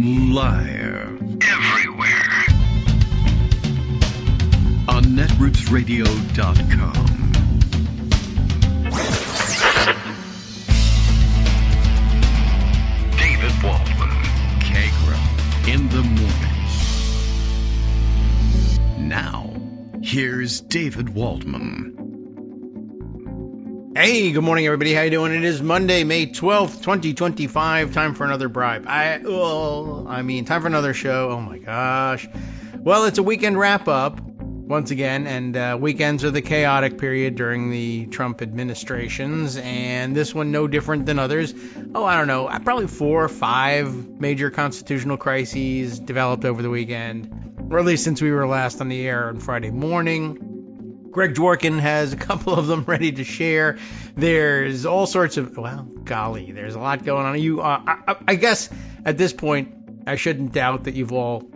Liar. Everywhere. On netrootsradio.com. David Waldman. Kagro. In the morning. Now, here's David Waldman. Hey, good morning, everybody. How you doing? It is Monday, May 12th, 2025. Time for another bribe. Time for another show. Oh, my gosh. Well, it's a weekend wrap-up, once again, and weekends are the chaotic period during the Trump administrations, and this one no different than others. I don't know, probably 4 or 5 major constitutional crises developed over the weekend, or at least since we were last on the air on Friday morning. Greg Dworkin has a couple of them ready to share. There's all sorts of, there's a lot going on. I guess at this point, I shouldn't doubt that you've all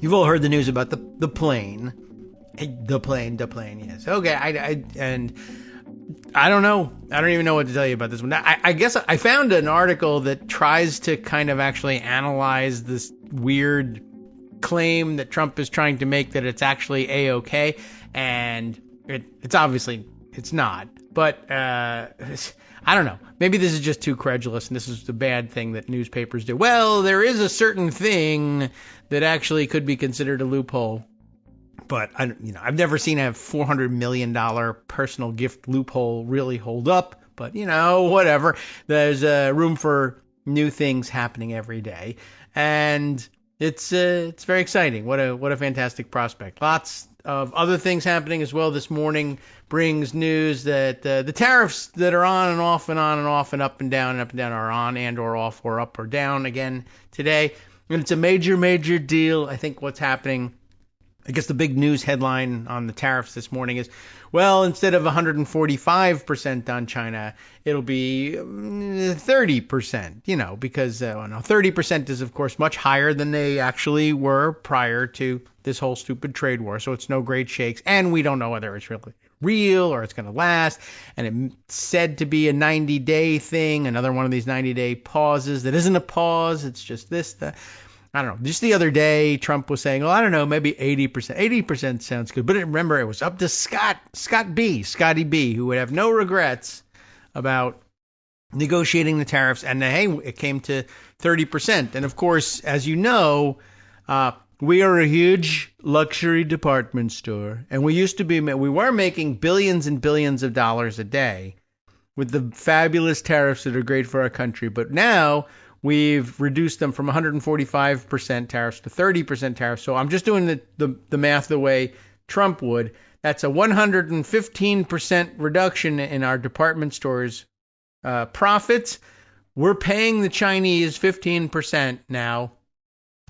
heard the news about the plane. The plane, yes. Okay, and I don't know. I don't even know what to tell you about this one. I guess I found an article that tries to kind of actually analyze this weird claim that Trump is trying to make that it's actually A-OK, and it's obviously it's not. But I don't know. Maybe this is just too credulous, and this is the bad thing that newspapers do. Well, there is a certain thing that actually could be considered a loophole. But I've never seen a $400 million personal gift loophole really hold up. But whatever. There's room for new things happening every day, and it's very exciting. What a fantastic prospect. Lots of other things happening as well. This morning brings news that the tariffs that are on and off and on and off and up and down are on and or off or up or down again today. And it's a major deal. I think what's happening, I guess the big news headline on the tariffs this morning is, well, instead of 145% on China, it'll be 30%, because 30% is, of course, much higher than they actually were prior to this whole stupid trade war. So it's no great shakes. And we don't know whether it's really real or it's going to last. And it's said to be a 90-day thing, another one of these 90-day pauses that isn't a pause. It's just this, I don't know. Just the other day, Trump was saying, maybe 80%. 80% sounds good. But remember, it was up to Scotty B, who would have no regrets about negotiating the tariffs. And hey, it came to 30%. And of course, as you know, we are a huge luxury department store. And we were making billions and billions of dollars a day with the fabulous tariffs that are great for our country. But now we've reduced them from 145% tariffs to 30% tariffs. So I'm just doing the math the way Trump would. That's a 115% reduction in our department stores' profits. We're paying the Chinese 15% now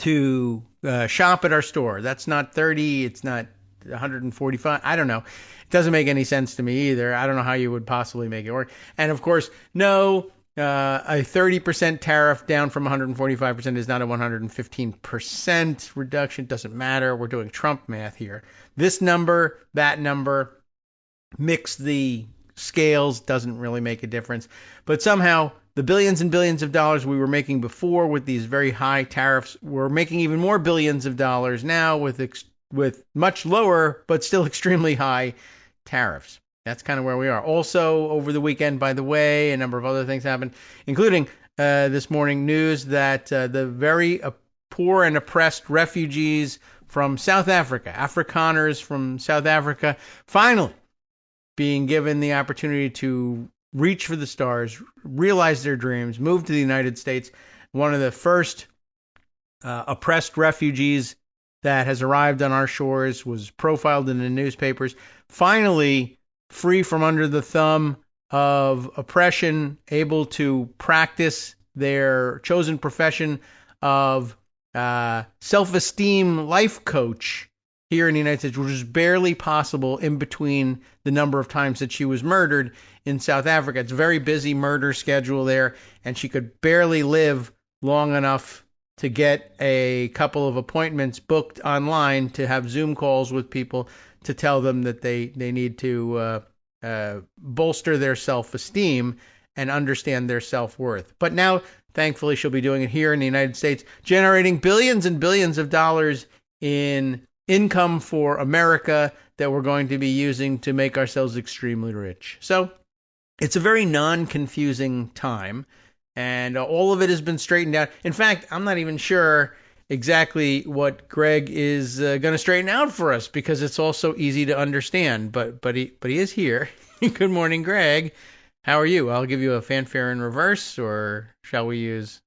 to shop at our store. That's not 30. It's not 145. I don't know. It doesn't make any sense to me either. I don't know how you would possibly make it work. And of course, no. A 30% tariff down from 145% is not a 115% reduction. Doesn't matter. We're doing Trump math here. This number, that number, mix the scales, doesn't really make a difference. But somehow the billions and billions of dollars we were making before with these very high tariffs, we're making even more billions of dollars now with much lower but still extremely high tariffs. That's kind of where we are. Also, over the weekend, by the way, a number of other things happened, including this morning news that the very poor and oppressed refugees from South Africa, Afrikaners from South Africa, finally being given the opportunity to reach for the stars, realize their dreams, move to the United States. One of the first oppressed refugees that has arrived on our shores was profiled in the newspapers. Finally, free from under the thumb of oppression, able to practice their chosen profession of self-esteem life coach here in the United States, which is barely possible in between the number of times that she was murdered in South Africa. It's a very busy murder schedule there, and she could barely live long enough to get a couple of appointments booked online to have Zoom calls with people to tell them that they need to bolster their self-esteem and understand their self-worth. But now Thankfully, she'll be doing it here in the United States, generating billions and billions of dollars in income for America that we're going to be using to make ourselves extremely rich. So it's a very non-confusing time, and all of it has been straightened out. In fact, I'm not even sure exactly what Greg is going to straighten out for us because it's all so easy to understand. But he is here. Good morning, Greg. How are you? I'll give you a fanfare in reverse, or shall we use?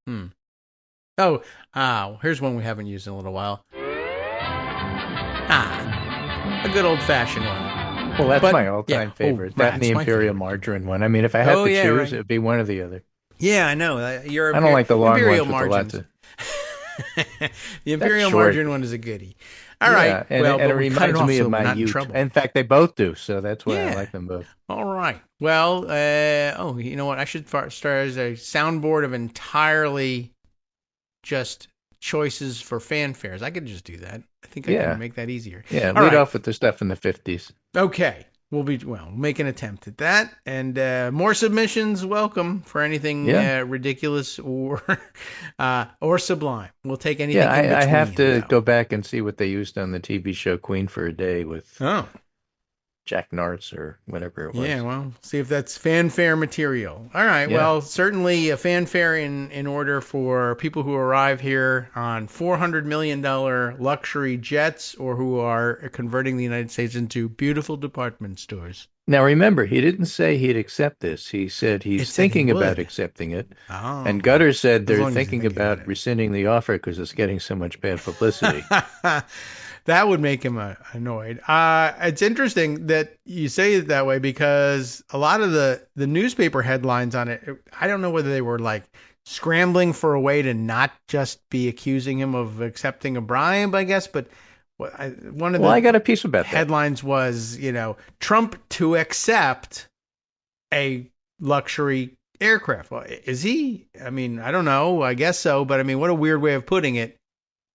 Here's one we haven't used in a little while. A good old-fashioned one. Well, that's my all-time favorite. That and the Imperial Margarine one. I mean, if I had to choose, it would be one or the other. Yeah, I know. I don't like the long Imperial ones with lots of... The Imperial Margarine one is a goodie. All right. And it reminds me of my youth. In fact, they both do, so that's why I like them both. All right. Well, you know what? I should start as a soundboard of entirely just choices for fanfares. I could just do that. I think I can make that easier. Yeah, lead off with the stuff in the 50s. Okay. We'll make an attempt at that. And more submissions, welcome for anything ridiculous or sublime. We'll take anything in between. I have to go back and see what they used on the TV show Queen for a Day with Jack Nartz or whatever it was. Yeah, well, see if that's fanfare material. All right, well, certainly a fanfare in order for people who arrive here on $400 million luxury jets or who are converting the United States into beautiful department stores. Now, remember, he didn't say he'd accept this. He said he's thinking about accepting it. Oh. And Gutter said they're thinking about rescinding the offer because it's getting so much bad publicity. That would make him annoyed. It's interesting that you say it that way because a lot of the newspaper headlines on it, I don't know whether they were like scrambling for a way to not just be accusing him of accepting a bribe, I guess, but one of the I got a piece about headlines was, Trump to accept a luxury aircraft. Well, is he? I mean, I don't know. I guess so. But I mean, what a weird way of putting it.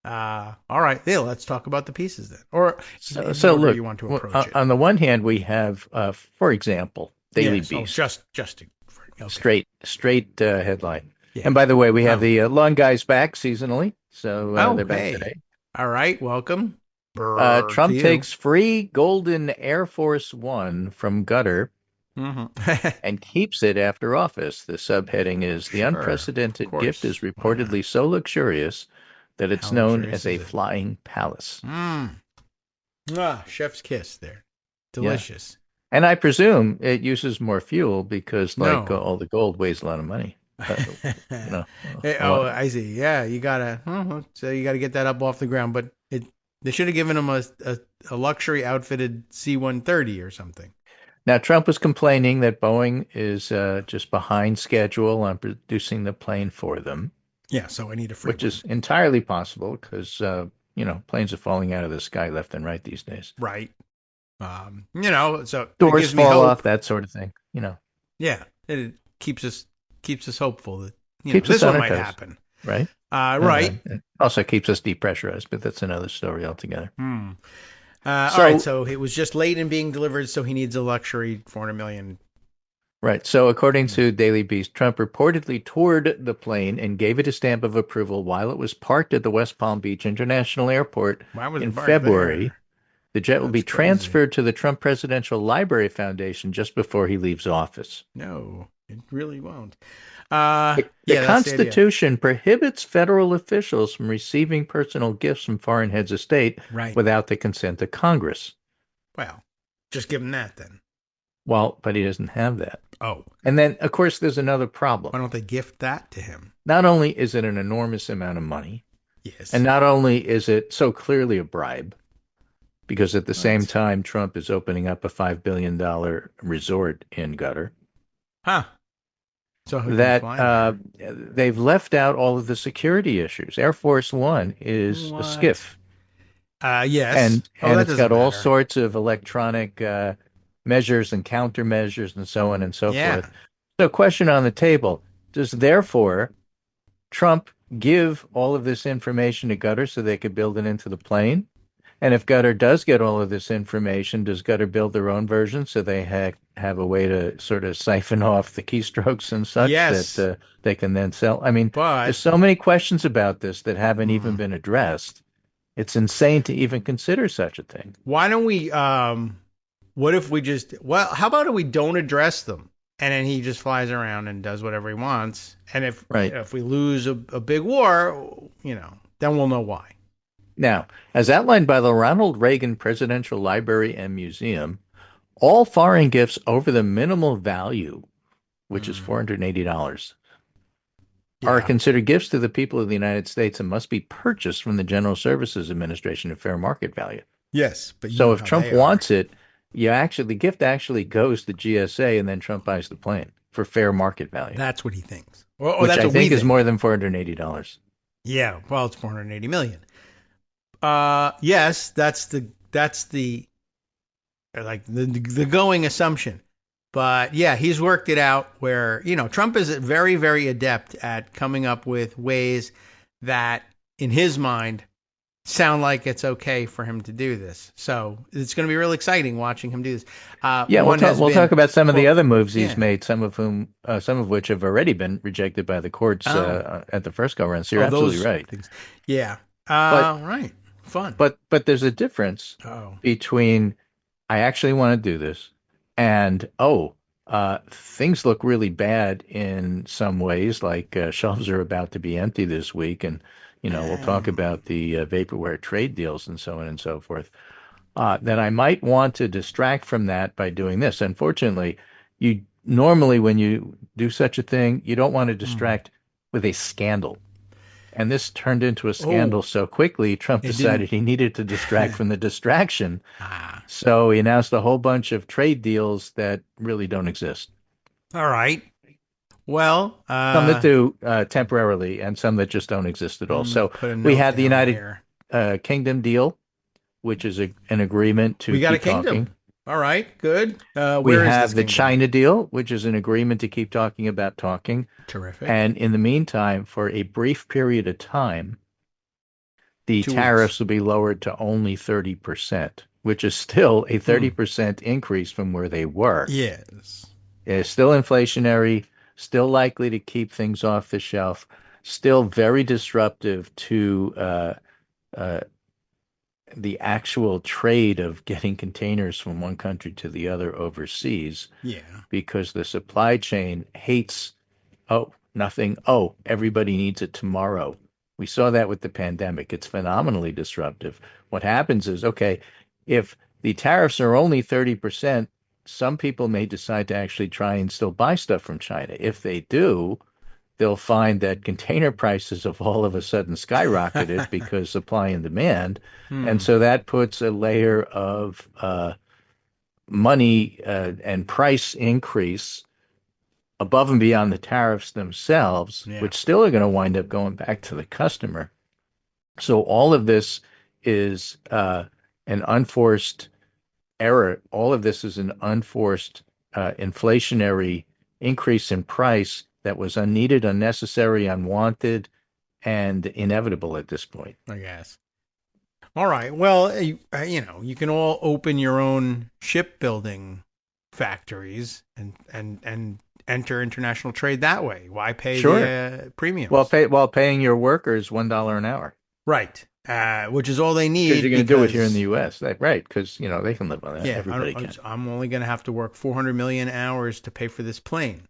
All right, let's talk about the pieces then. Or so look, you want to approach it. On the one hand, we have, for example, Daily Beast. Straight headline. Yeah. And by the way, we have the long guys back seasonally, so they're back today. All right, welcome. Trump takes free golden Air Force One from Gutter and keeps it after office. The subheading is the unprecedented gift is reportedly so luxurious that it's known as a flying palace. Chef's kiss there. Delicious. Yeah. And I presume it uses more fuel because all the gold weighs a lot of money. I see. Yeah, you gotta get that up off the ground. But they should have given him a luxury outfitted C-130 or something. Now, Trump was complaining that Boeing is just behind schedule on producing the plane for them. Yeah, so I need a free Which is entirely possible because, planes are falling out of the sky left and right these days. Right. So doors fall off, that sort of thing, Yeah, it keeps us hopeful that this one might happen. Right. Right. It also keeps us depressurized, but that's another story altogether. All right, so it was just late in being delivered, so he needs a luxury $400 million. Right. So according to Daily Beast, Trump reportedly toured the plane and gave it a stamp of approval while it was parked at the West Palm Beach International Airport in February. There? The jet will be transferred to the Trump Presidential Library Foundation just before he leaves office. No, it really won't. The Constitution prohibits federal officials from receiving personal gifts from foreign heads of state without the consent of Congress. Well, just give him that then. Well, but he doesn't have that. Oh. And then, of course, there's another problem. Why don't they gift that to him? Not only is it an enormous amount of money, yes, and not only is it so clearly a bribe, because at the same time, Trump is opening up a $5 billion resort in Qatar. Huh. So that they've left out all of the security issues. Air Force One is a skiff. Yes. And it's got all sorts of electronic measures and countermeasures and so on and so forth. So question on the table, does therefore Trump give all of this information to Qatar so they could build it into the plane? And if Qatar does get all of this information, does Qatar build their own version so they have a way to sort of siphon off the keystrokes and such that they can then sell. I mean, there's so many questions about this that haven't even been addressed. It's insane to even consider such a thing. Why don't we, what if we how about if we don't address them? And then he just flies around and does whatever he wants. And if we lose a big war, then we'll know why. Now, as outlined by the Ronald Reagan Presidential Library and Museum, all foreign gifts over the minimal value, which is $480, are considered gifts to the people of the United States and must be purchased from the General Services Administration at fair market value. Yes, but so if Trump wants it, the gift actually goes to GSA, and then Trump buys the plane for fair market value. That's what he thinks. Which I think is more than $480. Yeah, well, it's $480 million. Yes, that's the going assumption. But yeah, he's worked it out where, Trump is very, very adept at coming up with ways that, in his mind, sound like it's okay for him to do this. So it's going to be really exciting watching him do this. We'll talk about some of the other moves he's made, some of which have already been rejected by the courts at the first go-around. So you're absolutely right. Things. Yeah. Right. Fun. But there's a difference between I actually want to do this and things look really bad in some ways, like shelves are about to be empty this week, and we'll talk about the vaporware trade deals and so on and so forth. That I might want to distract from that by doing this. Unfortunately, normally when you do such a thing, you don't want to distract with a scandal. And this turned into a scandal so quickly, Trump decided he needed to distract from the distraction. So he announced a whole bunch of trade deals that really don't exist. All right. Well, some that do temporarily, and some that just don't exist at all. So we have the United Kingdom deal, which is an agreement to keep talking. All right, good. We have the China deal, which is an agreement to keep talking about talking. Terrific. And in the meantime, for a brief period of time, the tariffs will be lowered to only 30%, which is still a 30% increase from where they were. Yes. It's still inflationary, still likely to keep things off the shelf, still very disruptive to the actual trade of getting containers from one country to the other overseas. Yeah. Because the supply chain hates, nothing. Everybody needs it tomorrow. We saw that with the pandemic. It's phenomenally disruptive. What happens is, if the tariffs are only 30%, some people may decide to actually try and still buy stuff from China. If they do, they'll find that container prices have all of a sudden skyrocketed because supply and demand. And so that puts a layer of money and price increase above and beyond the tariffs themselves, which still are going to wind up going back to the customer. So all of this is an unforced error. All of this is an unforced inflationary increase in price that was unneeded, unnecessary, unwanted, and inevitable at this point. I guess. All right. Well, you can all open your own shipbuilding factories and enter international trade that way. Why pay the premiums? While paying your workers $1 an hour. Right. Which is all they need. Because you're going to do it here in the U.S. Right, because they can live on that. Everybody can. I'm only going to have to work 400 million hours to pay for this plane.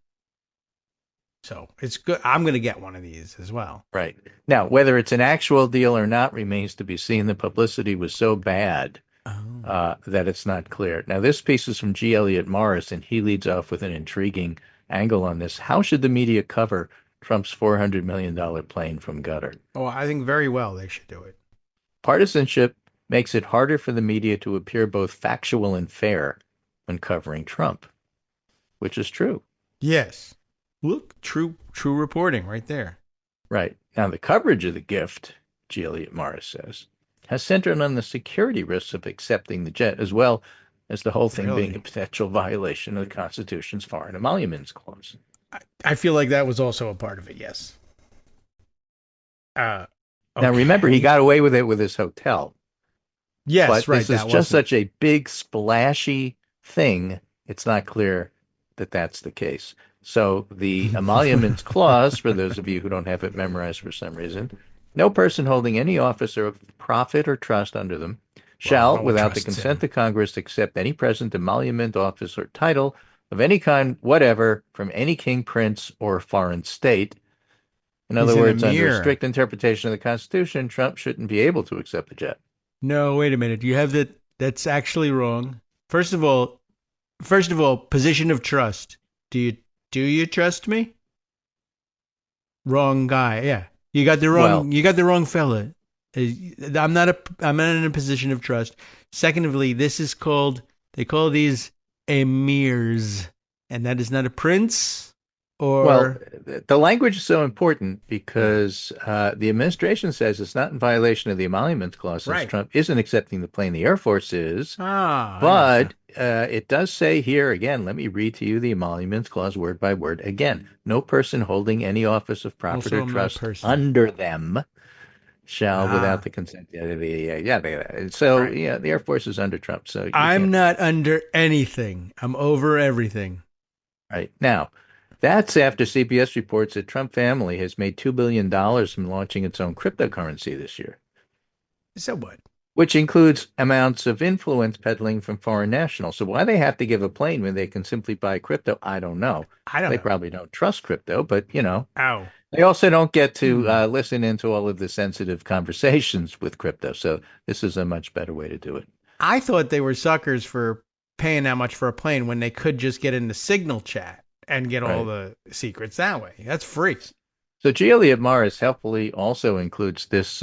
So it's good. I'm going to get one of these as well. Right. Now, whether it's an actual deal or not remains to be seen. The publicity was so bad that it's not clear. Now, this piece is from G. Elliott Morris, and he leads off with an intriguing angle on this. How should the media cover Trump's $400 million plane from Qatar? Oh, I think very well they should do it. Partisanship makes it harder for the media to appear both factual and fair when covering Trump, which is true. Yes. Look, true reporting right there. Right. Now, the coverage of the gift, G. Elliott Morris says, has centered on the security risks of accepting the jet, as well as the whole thing being a potential violation of the Constitution's Foreign Emoluments Clause. I feel like that was also a part of it, yes. Now, remember, he got away with it with his hotel. Yes, but right. This is just such a big, splashy thing it's not clear that that's the case. So the emoluments clause, for those of you who don't have it memorized for some reason, no person holding any office of profit or trust under them shall, without the consent of Congress, accept any present emolument, office, or title of any kind, whatever, from any king, prince, or foreign state. In other words, under a strict interpretation of the Constitution, Trump shouldn't be able to accept the jet. No, wait a minute. You have that. That's actually wrong. First of all, position of trust. Do you trust me? Wrong guy. Yeah, you got the wrong fella. I'm not in a position of trust. Secondly, they call these emirs, and that is not a prince. Well, the language is so important because the administration says it's not in violation of the emolument clause since Trump isn't accepting the plane. The Air Force is. But it does say here, again, let me read to you the emolument clause word by word. Again, no person holding any office of profit or trust under them shall, without the consent. So, the Air Force is under Trump. So I'm not under anything. I'm over everything. Right. Now, that's after CBS reports that Trump family has made $2 billion from launching its own cryptocurrency this year. So what? Which includes amounts of influence peddling from foreign nationals. So why they have to give a plane when they can simply buy crypto, I don't know. They probably don't trust crypto, but, They also don't get to listen into all of the sensitive conversations with crypto. So this is a much better way to do it. I thought they were suckers for paying that much for a plane when they could just get in the Signal chat and get all the secrets that way. That's free. So G. Elliott Morris helpfully also includes this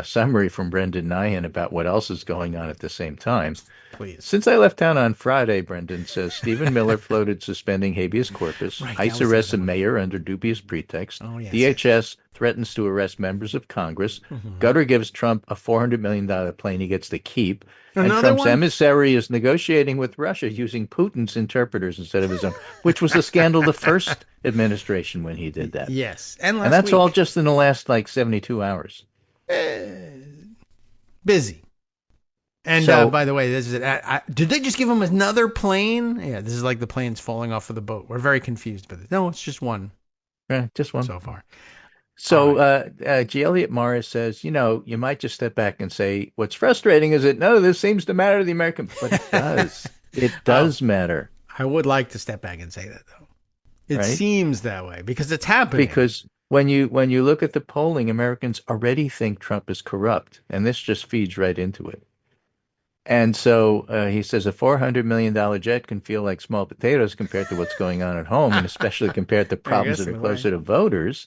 summary from Brendan Nyhan about what else is going on at the same time. Please. Since I left town on Friday, Brendan says, Stephen Miller floated suspending habeas corpus. ICE arrests a mayor under dubious pretext. DHS threatens to arrest members of Congress. Qatar gives Trump a $400 million plane he gets to keep. And Trump's emissary is negotiating with Russia using Putin's interpreters instead of his own, which was a scandal the first administration when he did that. Yes. And that's all just in the last, 72 hours. Busy. And by the way, this is did they just give him another plane? Yeah, this is like the plane's falling off of the boat. We're very confused by this. No, it's just one. Just one. So far. So G. Elliott Morris says, you might just step back and say, what's frustrating is that none of this seems to matter to the American. But it does. It does matter. I would like to step back and say that, though. It seems that way because it's happening. Because when you look at the polling, Americans already think Trump is corrupt. And this just feeds right into it. And so he says a $400 million jet can feel like small potatoes compared to what's going on at home, and especially compared to problems that are closer to voters.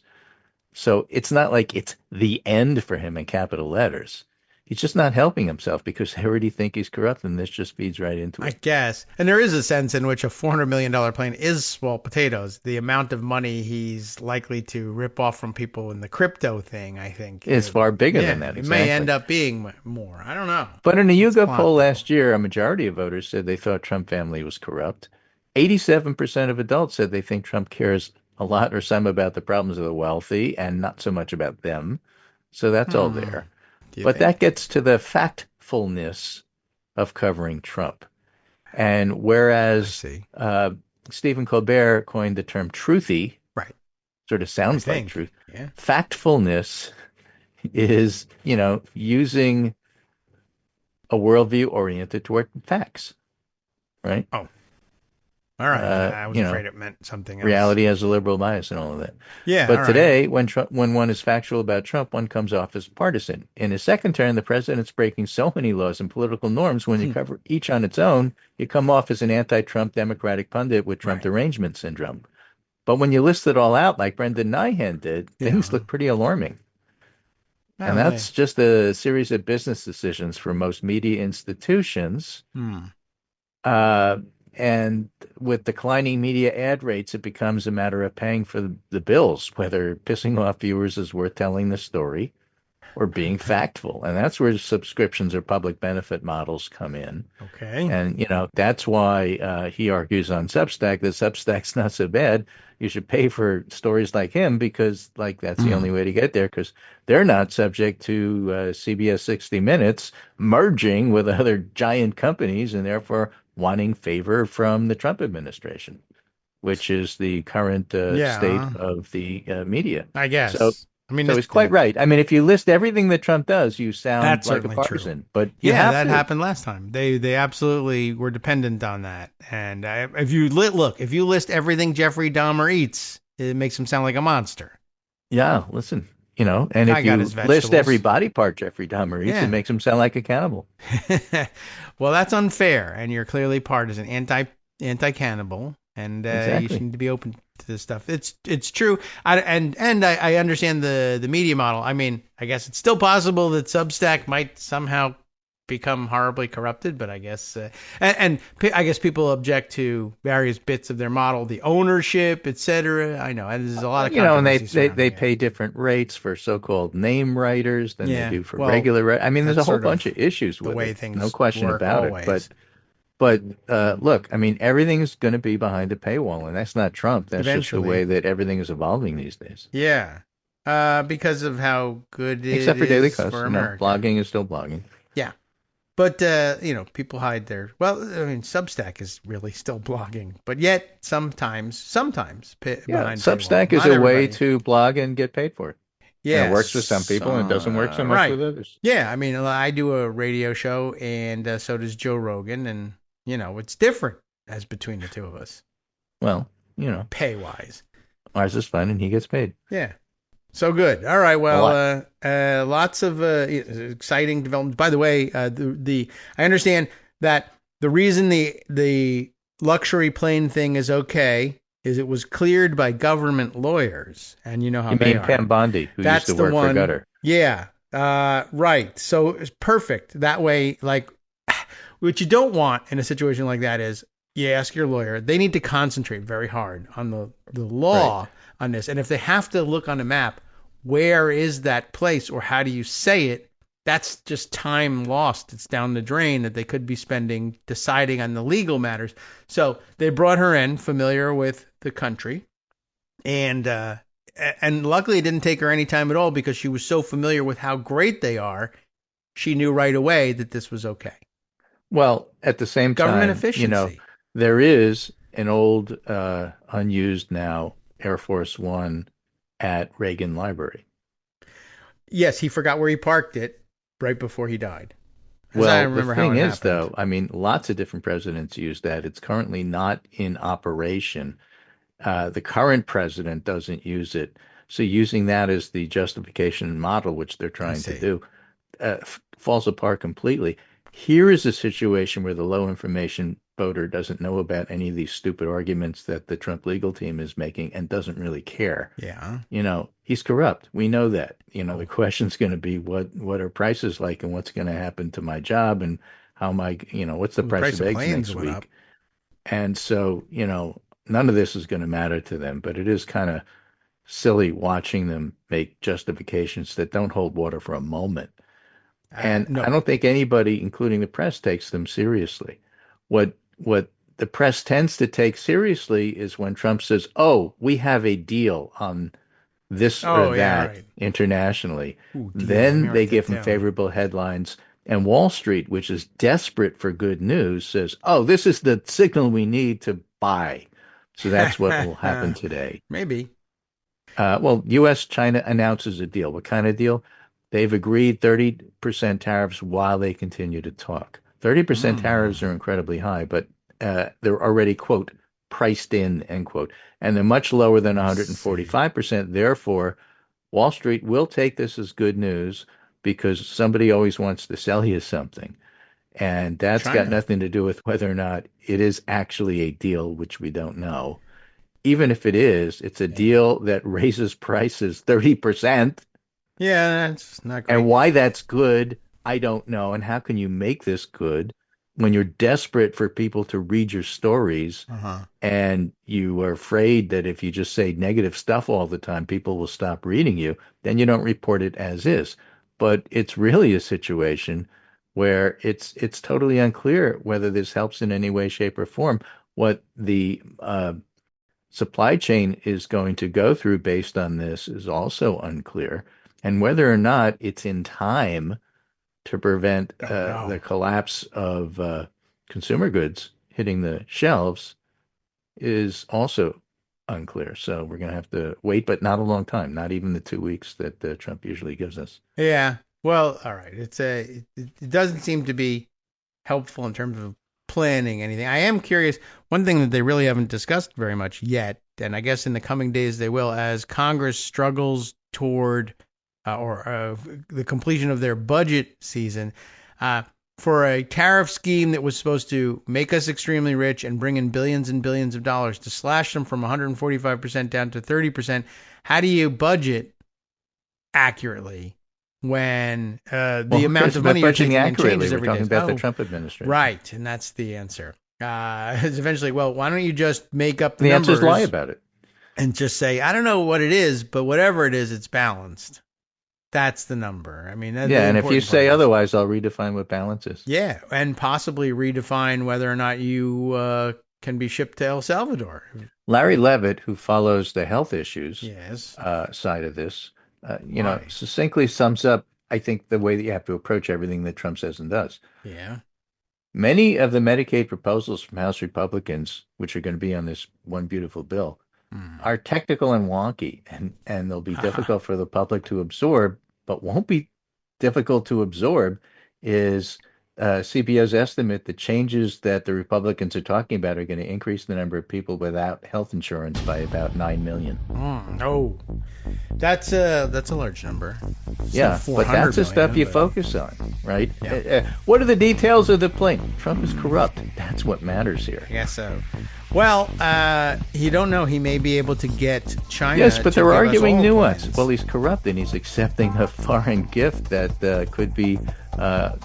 So it's not like it's the end for him in capital letters. He's just not helping himself because they already think he's corrupt, and this just feeds right into it. I guess. And there is a sense in which a $400 million plane is small potatoes. The amount of money he's likely to rip off from people in the crypto thing, I think, is far bigger than that. It may end up being more. I don't know. But in a YouGov poll last year, a majority of voters said they thought Trump family was corrupt. 87% of adults said they think Trump cares a lot or some about the problems of the wealthy and not so much about them. So that's all there. But that gets to the factfulness of covering Trump. And whereas Stephen Colbert coined the term truthy, sort of sounds like truth, factfulness is, using a worldview oriented toward facts, right? Oh. All right. I was afraid it meant something else. Reality has a liberal bias and all of that. Yeah. But today, when one is factual about Trump, one comes off as partisan. In his second term, the president's breaking so many laws and political norms. When you cover each on its own, you come off as an anti-Trump Democratic pundit with Trump derangement syndrome. But when you list it all out, like Brendan Nyhan did, things look pretty alarming. And that's just a series of business decisions for most media institutions. And with declining media ad rates, it becomes a matter of paying for the bills, whether pissing off viewers is worth telling the story or being factful. And that's where subscriptions or public benefit models come in. Okay. And, that's why he argues on Substack that Substack's not so bad. You should pay for stories like him because, that's the only way to get there because they're not subject to CBS 60 Minutes merging with other giant companies and therefore wanting favor from the Trump administration, which is the current state of the media. I guess. So he's quite right. I mean, if you list everything that Trump does, you sound like a partisan. True. But that happened last time. They absolutely were dependent on that. And if you list everything Jeffrey Dahmer eats, it makes him sound like a monster. Yeah, listen, and if you list every body part Jeffrey Dahmer eats, it makes him sound like a cannibal. Well, that's unfair, and you're clearly partisan, anti-cannibal, and you need to be open to this stuff. It's true. I understand the media model. I mean, I guess it's still possible that Substack might somehow become horribly corrupted, but I guess I guess people object to various bits of their model, the ownership, etc. I know there's a lot of and they pay different rates for so-called name writers than they do for regular. I mean, there's a whole bunch of issues with the way it. Things no question about always. it. But look, I mean, everything's going to be behind a paywall, and that's not Trump. That's just the way that everything is evolving these days. Yeah, because of how good it Except for Daily Kos, for America. Blogging is still blogging. Yeah. But, people hide Substack is really still blogging, but yet sometimes behind Substack is a way to blog and get paid for it. Yeah. It works for some people and it doesn't work so much with others. Yeah. I mean, I do a radio show and so does Joe Rogan, and, it's different as between the two of us. Well, pay-wise. Ours is fun and he gets paid. Yeah. So good. All right. Well, lots of exciting developments. By the way, I understand that the reason the luxury plane thing is okay is it was cleared by government lawyers, and you know how they are. You mean Pam Bondi, who used to work for Qatar. Yeah. Right. So it's perfect that way. Like, what you don't want in a situation like that is you ask your lawyer. They need to concentrate very hard on the law on this, and if they have to look on a map. Where is that place, or how do you say it? That's just time lost. It's down the drain that they could be spending deciding on the legal matters. So they brought her in, familiar with the country, and luckily it didn't take her any time at all because she was so familiar with how great they are. She knew right away that this was okay. Well, at the same time, government efficiency. There is an old, unused now Air Force One at Reagan Library. Yes, he forgot where he parked it right before he died. Well, the thing is, though, I mean, lots of different presidents use that. It's currently not in operation. The current president doesn't use it. So using that as the justification model, which they're trying to do, falls apart completely. Here is a situation where the low information voter doesn't know about any of these stupid arguments that the Trump legal team is making and doesn't really care. Yeah. He's corrupt. We know that. The question's going to be what are prices like and what's going to happen to my job and how am I, what's the price of eggs next week? Up. And so, none of this is going to matter to them, but it is kind of silly watching them make justifications that don't hold water for a moment. And no. I don't think anybody, including the press, takes them seriously. What the press tends to take seriously is when Trump says, "Oh, we have a deal on this or that internationally." Then they give him favorable headlines. And Wall Street, which is desperate for good news, says, "Oh, this is the signal we need to buy." So that's what will happen today. Maybe. U.S.-China announces a deal. What kind of deal? They've agreed 30% tariffs while they continue to talk. 30% tariffs are incredibly high, but they're already, quote, priced in, end quote. And they're much lower than 145%. Therefore, Wall Street will take this as good news because somebody always wants to sell you something. And that's got nothing to do with whether or not it is actually a deal, which we don't know. Even if it is, it's a deal that raises prices 30%. Yeah, that's not great. And why that's good, I don't know. And how can you make this good when you're desperate for people to read your stories and you are afraid that if you just say negative stuff all the time, people will stop reading you, then you don't report it as is. But it's really a situation where it's totally unclear whether this helps in any way, shape, or form. What the supply chain is going to go through based on this is also unclear. And whether or not it's in time to prevent the collapse of consumer goods hitting the shelves is also unclear. So we're going to have to wait, but not a long time, not even the 2 weeks that Trump usually gives us. Yeah. Well, all right. It doesn't seem to be helpful in terms of planning anything. I am curious. One thing that they really haven't discussed very much yet, and I guess in the coming days they will, as Congress struggles toward the completion of their budget season, for a tariff scheme that was supposed to make us extremely rich and bring in billions and billions of dollars, to slash them from 145% down to 30%. How do you budget accurately when the amount of money you're taking in changes every day? We're talking about the Trump administration. Right, and that's the answer. It's eventually, well, why don't you just make up the numbers? The answer is lie about it. And just say, I don't know what it is, but whatever it is, it's balanced. That's the number. I mean, that's and if you say otherwise, I'll redefine what balance is. Yeah, and possibly redefine whether or not you can be shipped to El Salvador. Larry Levitt, who follows the health issues side of this, succinctly sums up, I think, the way that you have to approach everything that Trump says and does. Yeah. Many of the Medicaid proposals from House Republicans, which are going to be on this one beautiful bill, are technical and wonky, and they'll be difficult for the public to absorb. But won't be difficult to absorb is CBO's estimate that changes that the Republicans are talking about are going to increase the number of people without health insurance by about 9 million. Oh, that's a large number. Yeah, but that's the stuff you focus on, right? Yeah. What are the details of the plan? Trump is corrupt. That's what matters here. I guess so. Well, you don't know. He may be able to get China. Yes, but they're arguing nuance. Well, he's corrupt and he's accepting a foreign gift that could be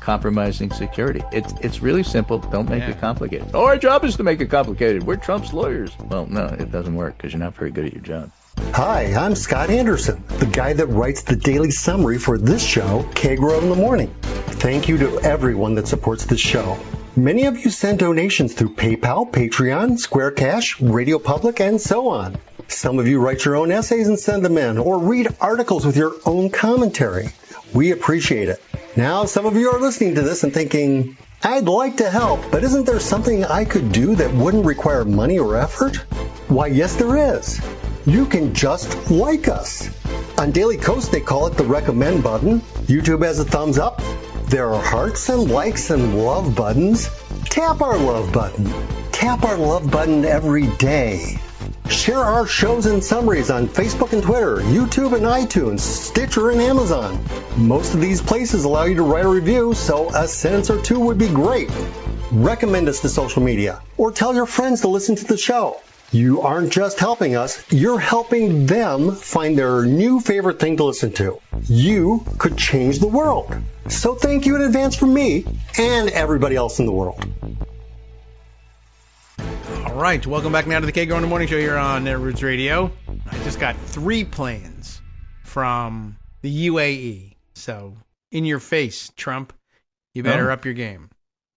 compromising security. It's really simple. Don't make it complicated. Our job is to make it complicated. We're Trump's lawyers. Well, no, it doesn't work because you're not very good at your job. Hi, I'm Scott Anderson, the guy that writes the daily summary for this show, Kagro in the Morning. Thank you to everyone that supports this show. Many of you send donations through PayPal, Patreon, Square Cash, Radio Public, and so on. Some of you write your own essays and send them in, or read articles with your own commentary. We appreciate it. Now, some of you are listening to this and thinking, I'd like to help, but isn't there something I could do that wouldn't require money or effort? Why, yes, there is. You can just like us. On Daily Kos, they call it the recommend button. YouTube has a thumbs up. There are hearts and likes and love buttons. Tap our love button. Tap our love button every day. Share our shows and summaries on Facebook and Twitter, YouTube and iTunes, Stitcher and Amazon. Most of these places allow you to write a review, so a sentence or two would be great. Recommend us to social media, or tell your friends to listen to the show. You aren't just helping us, you're helping them find their new favorite thing to listen to. You could change the world. So thank you in advance from me and everybody else in the world. All right, welcome back now to the Kagro in the Morning Show here on Roots Radio. I just got 3 planes from the UAE. So, in your face, Trump. You better up your game.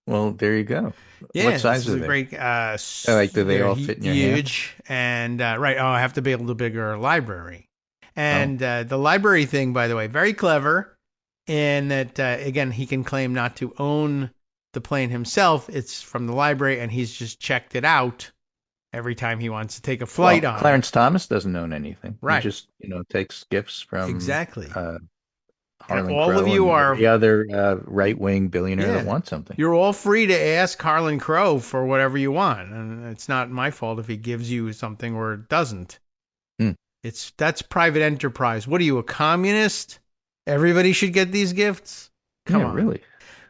Well, there you go. Yeah, what size are they? Great. Do they all fit in your hand? Huge. And, right, I have to be able to bigger library. And the library thing, by the way, very clever in that, again, he can claim not to own the plane himself. It's from the library, and he's just checked it out every time he wants to take a flight on. Clarence Thomas doesn't own anything. Right. He just, takes gifts from exactly. Harlan all Crow of you are the other right-wing billionaire that wants something. You're all free to ask Harlan Crow for whatever you want, and it's not my fault if he gives you something or doesn't. That's private enterprise. What are you, a communist? Everybody should get these gifts? Come on. Really?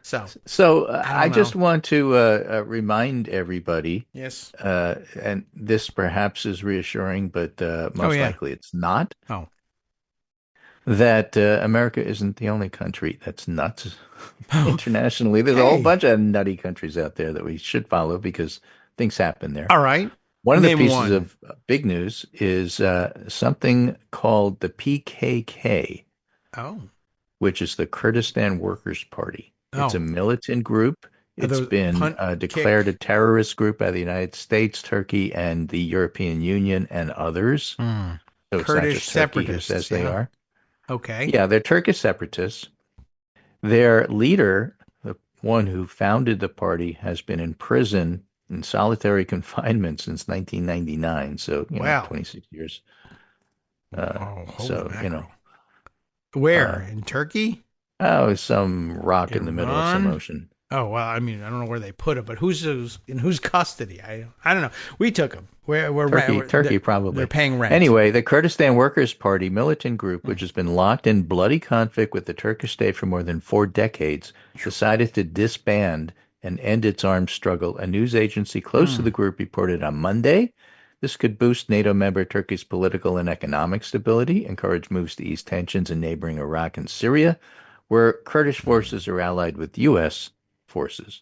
So I just want to remind everybody. Yes. And this perhaps is reassuring, but most likely it's not. Oh. That America isn't the only country that's nuts internationally. There's a whole bunch of nutty countries out there that we should follow because things happen there. All right. One of the pieces of big news is something called the PKK, which is the Kurdistan Workers' Party. It's a militant group. It's been declared a terrorist group by the United States, Turkey, and the European Union and others. So it's Kurdish not just separatists, as they are. Okay. Yeah, they're Turkish separatists. Their leader, the one who founded the party, has been in prison in solitary confinement since 1999. So, wow. 26 years. So, where? In Turkey? Oh, some rock Iran? in the middle of some ocean. Oh, well, I mean, I don't know where they put him, but in whose custody? I don't know. We took him. Turkey, probably. They're paying rent. Anyway, the Kurdistan Workers' Party militant group, which has been locked in bloody conflict with the Turkish state for more than 4 decades, decided to disband and end its armed struggle. A news agency close to the group reported on Monday. This could boost NATO member Turkey's political and economic stability, encourage moves to ease tensions in neighboring Iraq and Syria, where Kurdish forces are allied with U.S. forces.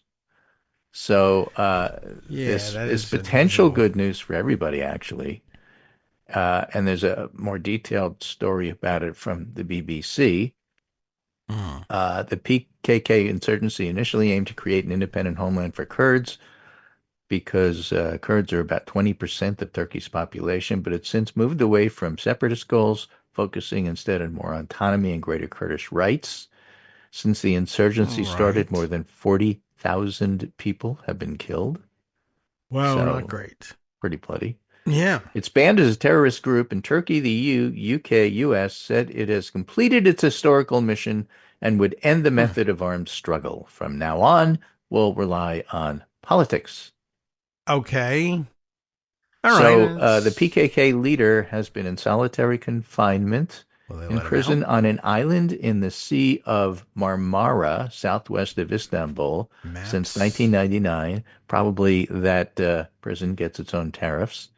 So this is potential good news for everybody, actually. And there's a more detailed story about it from the BBC. The PKK insurgency initially aimed to create an independent homeland for Kurds because Kurds are about 20% of Turkey's population, but it's since moved away from separatist goals, focusing instead on more autonomy and greater Kurdish rights. Since the insurgency started, more than 40,000 people have been killed. Wow, so, not great. Pretty bloody. Yeah. It's banned as a terrorist group in Turkey. The EU, UK, US said it has completed its historical mission and would end the method of armed struggle. From now on, we'll rely on politics. Okay. All right. The PKK leader has been in solitary confinement in prison on an island in the Sea of Marmara, southwest of Istanbul, since 1999. Probably that prison gets its own tariffs.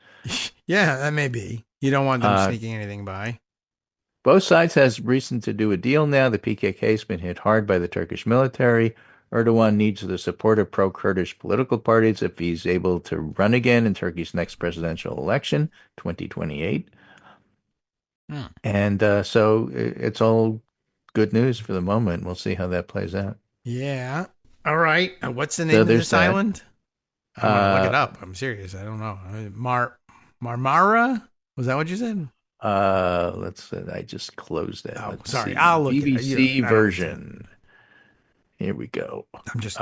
Yeah, that may be. You don't want them sneaking anything by. Both sides has reason to do a deal now. The PKK has been hit hard by the Turkish military. Erdogan needs the support of pro-Kurdish political parties if he's able to run again in Turkey's next presidential election, 2028. And so it's all good news for the moment. We'll see how that plays out. Yeah. All right. What's the name of this island? I'm going to look it up. I'm serious. I don't know. Marmara? Was that what you said? I just closed that. Oh, sorry. I'll look BBC version. Here we go. I'm just.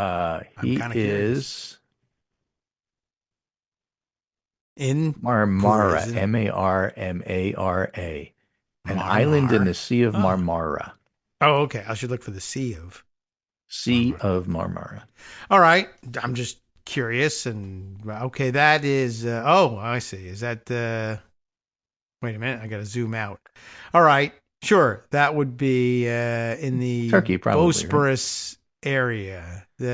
He is in Marmara, prison. Marmara, an island in the Sea of Marmara. Oh, okay. I should look for the Sea of Marmara. All right. I'm just curious, and okay, that is. I see. Is that? Wait a minute. I got to zoom out. All right. Sure. That would be in the Turkey, probably, Bosporus area. In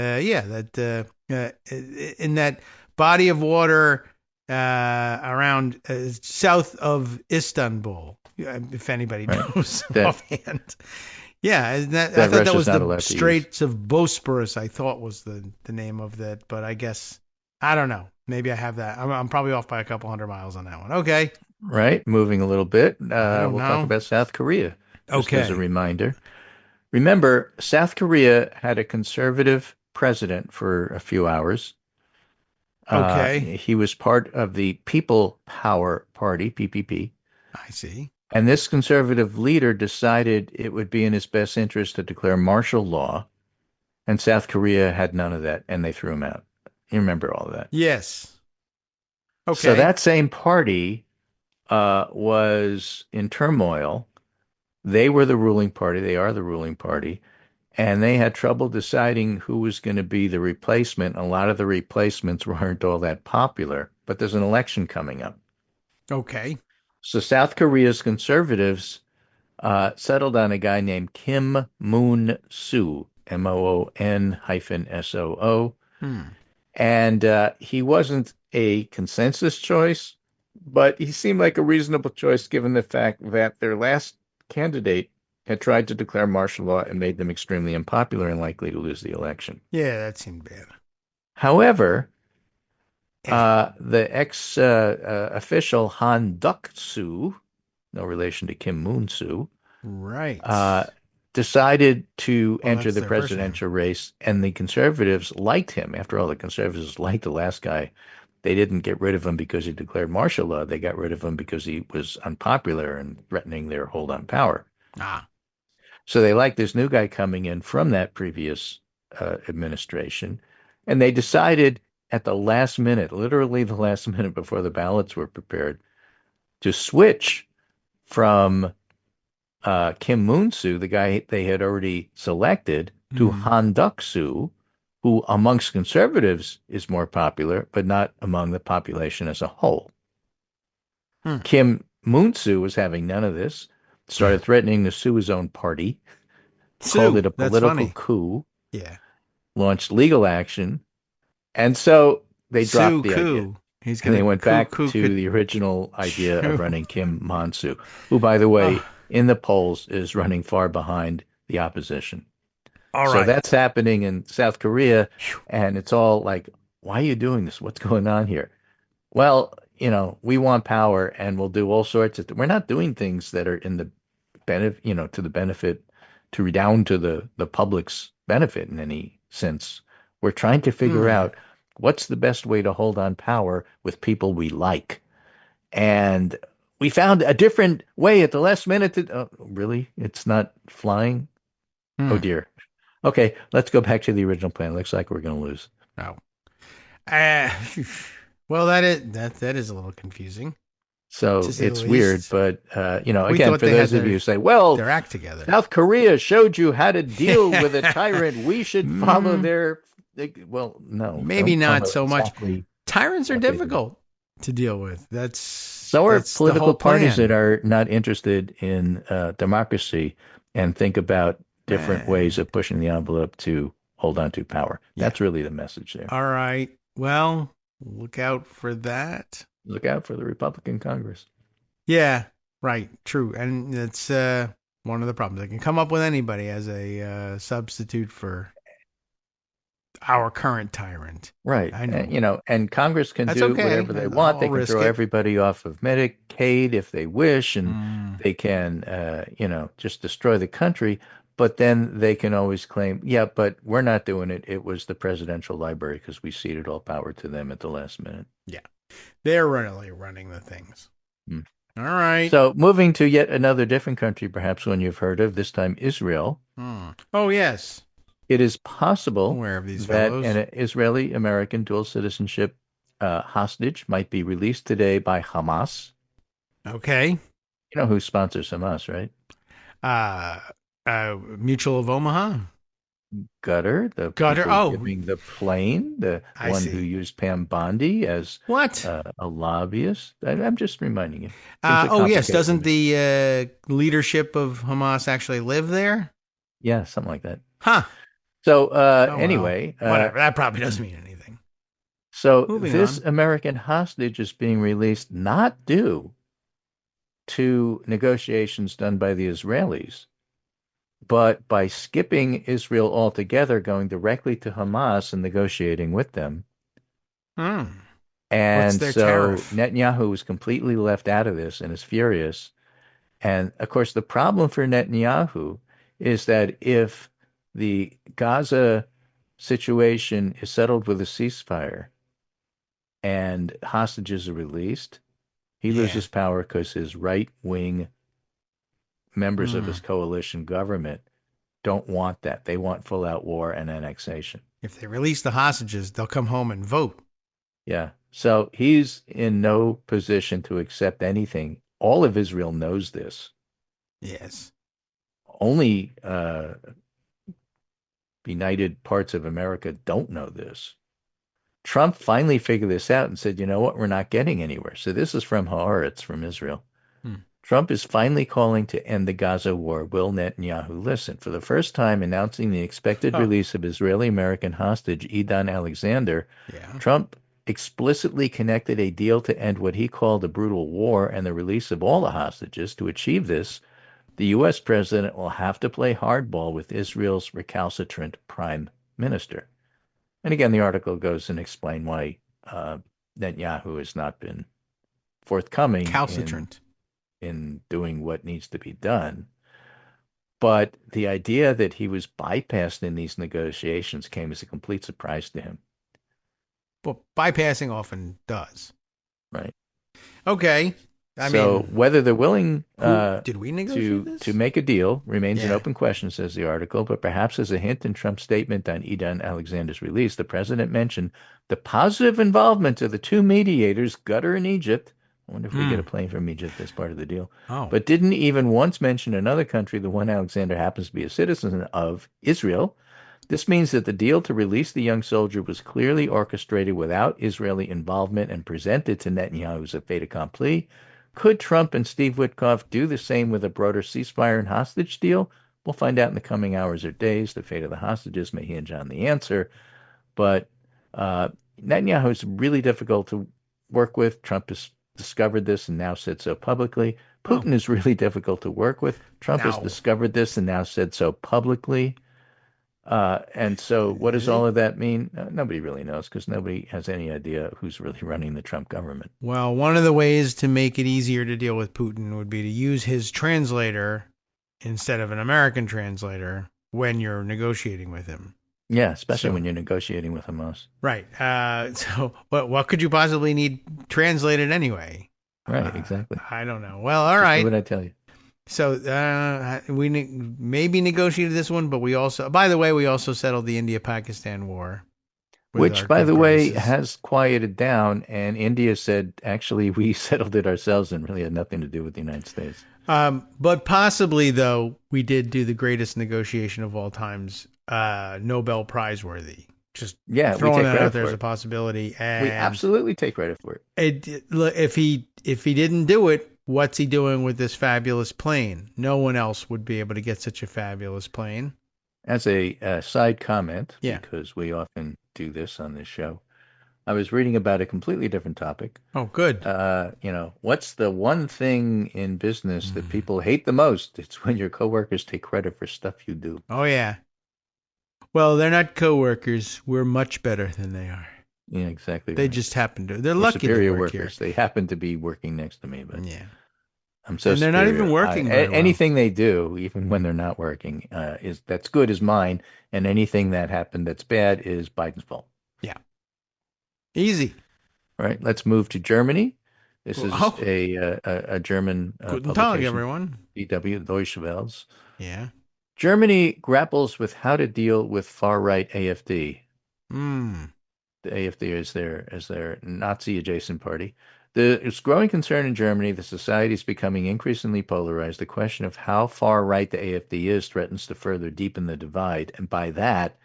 that body of water around south of Istanbul, if anybody knows offhand. Yeah, I thought that was the Straits of Bosporus. I thought was the name of that, but I guess I don't know. Maybe I have that. I'm probably off by a couple hundred miles on that one. Okay. Right. Moving a little bit. We'll talk about South Korea. Just as a reminder. Remember, South Korea had a conservative president for a few hours. Okay. He was part of the People Power Party, PPP. I see. And this conservative leader decided it would be in his best interest to declare martial law. And South Korea had none of that, and they threw him out. You remember all of that? Yes. Okay. So that same party was in turmoil. They were the ruling party. They are the ruling party. And they had trouble deciding who was going to be the replacement. A lot of the replacements weren't all that popular. But there's an election coming up. Okay. So South Korea's conservatives settled on a guy named Kim Moon-soo, Moon-SOO. And he wasn't a consensus choice, but he seemed like a reasonable choice given the fact that their last candidate had tried to declare martial law and made them extremely unpopular and likely to lose the election. Yeah, that seemed bad. However, the ex-official Han Duck-soo, no relation to Kim Moon-soo, right, decided to enter the presidential race, and the conservatives liked him. After all, the conservatives liked the last guy. They didn't get rid of him because he declared martial law. They got rid of him because he was unpopular and threatening their hold on power. So they liked this new guy coming in from that previous administration, and they decided at the last minute, literally the last minute before the ballots were prepared, to switch from Kim Moon-soo, the guy they had already selected, to Han Duck-soo, who amongst conservatives is more popular, but not among the population as a whole. Kim Moon-soo was having none of this, started threatening to sue his own party, called it a political coup, launched legal action, and so they dropped the idea. And they went back to the original idea of running Kim Moon-soo, who, by the way, in the polls is running far behind the opposition. So that's happening in South Korea, and it's all like, why are you doing this? What's going on here? Well, we want power, and we'll do all sorts of we're not doing things that are in the benefit, to the benefit, to redound to the public's benefit in any sense. We're trying to figure out what's the best way to hold on power with people we like. And we found a different way at the last minute. Really? It's not flying? Oh, dear. Okay, let's go back to the original plan. Looks like we're going to lose. No. Well, that is a little confusing. So it's weird, but, again, for those of you who say, well, their act together. South Korea showed you how to deal with a tyrant. We should follow their... Well, no. Maybe not so much. Tyrants are difficult to deal with. So are political parties that are not interested in democracy and think about different ways of pushing the envelope to hold on to power. That's really the message there. All right. Well, look out for that. Look out for the Republican Congress. Yeah, right. True. And it's one of the problems. They can come up with anybody as a substitute for our current tyrant. Right. I know. And Congress can do whatever they want. They can throw everybody off of Medicaid if they wish, and they can, just destroy the country. But then they can always claim, but we're not doing it. It was the presidential library because we ceded all power to them at the last minute. Yeah. They're really running the things. All right. So moving to yet another different country, perhaps one you've heard of, this time Israel. Oh, yes. It is possible that fellows. an Israeli-American dual citizenship hostage might be released today by Hamas. Okay. You know who sponsors Hamas, right? Mutual of Omaha? Qatar, the giving the plane, the one who used Pam Bondi as a lobbyist. I'm just reminding you. Yes. Doesn't the leadership of Hamas actually live there? Yeah, something like that. Huh. So anyway. Whatever. That probably doesn't mean anything. So this American hostage is being released not due to negotiations done by the Israelis, but by skipping Israel altogether, going directly to Hamas and negotiating with them. And so tariff? Netanyahu was completely left out of this and is furious. And, of course, the problem for Netanyahu is that if the Gaza situation is settled with a ceasefire and hostages are released, he loses power because his right-wing members of his coalition government don't want that. They want full-out war and annexation. If they release the hostages, they'll come home and vote. Yeah. So he's in no position to accept anything. All of Israel knows this. Yes. Only benighted parts of America don't know this. Trump finally figured this out and said, you know what, we're not getting anywhere. So this is from Haaretz, from Israel. Trump is finally calling to end the Gaza war. Will Netanyahu listen? For the first time, announcing the expected release of Israeli-American hostage Idan Alexander, Trump explicitly connected a deal to end what he called a brutal war and the release of all the hostages. To achieve this, the U.S. president will have to play hardball with Israel's recalcitrant prime minister. And again, the article goes and explains why Netanyahu has not been forthcoming in doing what needs to be done. But the idea that he was bypassed in these negotiations came as a complete surprise to him. Well, bypassing often does. Right. Okay. whether they're willing did we negotiate this? to make a deal remains an open question, says the article, but perhaps as a hint in Trump's statement on Idan Alexander's release, the president mentioned the positive involvement of the two mediators, Qatar and Egypt. I wonder if we get a plane from Egypt as part of the deal. But didn't even once mention another country, the one Alexander happens to be a citizen of, Israel. This means that the deal to release the young soldier was clearly orchestrated without Israeli involvement and presented to Netanyahu as a fait accompli. Could Trump and Steve Witkoff do the same with a broader ceasefire and hostage deal? We'll find out in the coming hours or days. The fate of the hostages may hinge on the answer. But Netanyahu is really difficult to work with. Trump has discovered this and now said so publicly. Putin is really difficult to work with. Trump has discovered this and now said so publicly. And so what does all of that mean? Nobody really knows because nobody has any idea who's really running the Trump government. Well, one of the ways to make it easier to deal with Putin would be to use his translator instead of an American translator when you're negotiating with him. Yeah, especially when you're negotiating with Hamas. Right. So what could you possibly need translated anyway? Right, exactly. I don't know. Well, all right. What would I tell you? So we maybe negotiated this one, but we also, by the way, we also settled the India-Pakistan war. Which, by the way, has quieted down, and India said, actually, we settled it ourselves and really had nothing to do with the United States. But possibly, though, we did do the greatest negotiation of all times, Nobel Prize worthy. Just throwing that out there as a possibility. And we absolutely take credit for it. If he didn't do it, what's he doing with this fabulous plane? No one else would be able to get such a fabulous plane. As a side comment, because we often do this on this show, I was reading about a completely different topic. Oh, good. What's the one thing in business that people hate the most? It's when your coworkers take credit for stuff you do. Oh, yeah. Well, they're not coworkers. We're much better than they are. Yeah, exactly. They just happen to. They're lucky superior to work workers. Here. They happen to be working next to me, but yeah. I'm so. And they're not even working. Anything they do, even when they're not working, that's good is mine, and anything that happened that's bad is Biden's fault. Yeah. Easy. All right. Let's move to Germany. This is a German Guten Tag, everyone. DW Deutsche Welle. Yeah. Germany grapples with how to deal with far-right AfD. The AfD is their Nazi-adjacent party. There's growing concern in Germany. The society is becoming increasingly polarized. The question of how far right the AfD is threatens to further deepen the divide. And by that,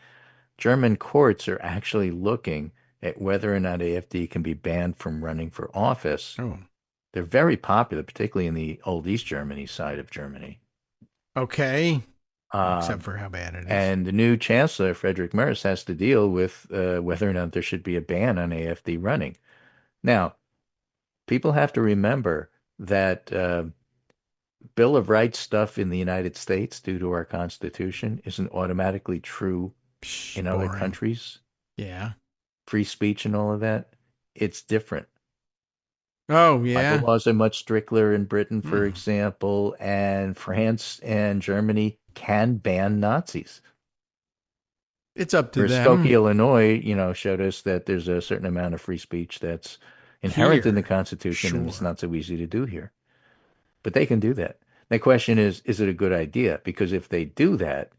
German courts are actually looking at whether or not AfD can be banned from running for office. Oh. They're very popular, particularly in the old East Germany side of Germany. Okay. Except for how bad it is. And the new chancellor, Friedrich Merz, has to deal with whether or not there should be a ban on AfD running. Now, people have to remember that Bill of Rights stuff in the United States, due to our Constitution, isn't automatically true in other countries. Yeah. Free speech and all of that. It's different. Oh, yeah. Bible laws are much stricter in Britain, for example, and France and Germany can ban Nazis. It's up to them. Skokie, Illinois, showed us that there's a certain amount of free speech that's inherent in the Constitution, and it's not so easy to do here. But they can do that. The question is it a good idea? Because if they do that,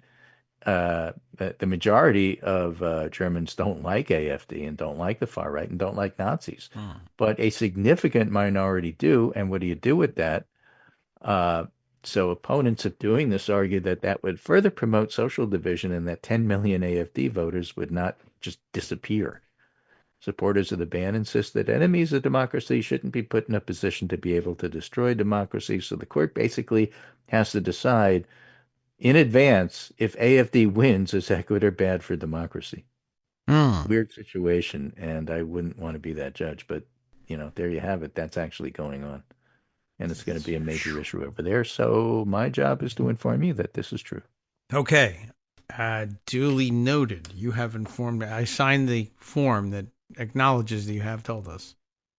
the majority of Germans don't like AfD and don't like the far right and don't like Nazis. But a significant minority do, and what do you do with that? So opponents of doing this argue that would further promote social division and that 10 million AfD voters would not just disappear. Supporters of the ban insist that enemies of democracy shouldn't be put in a position to be able to destroy democracy. So the court basically has to decide in advance if AfD wins, is that good or bad for democracy? Weird situation, and I wouldn't want to be that judge. But, there you have it. That's actually going on. And it's going to be a major issue over there. So my job is to inform you that this is true. Okay. Duly noted. You have informed me. I signed the form that acknowledges that you have told us.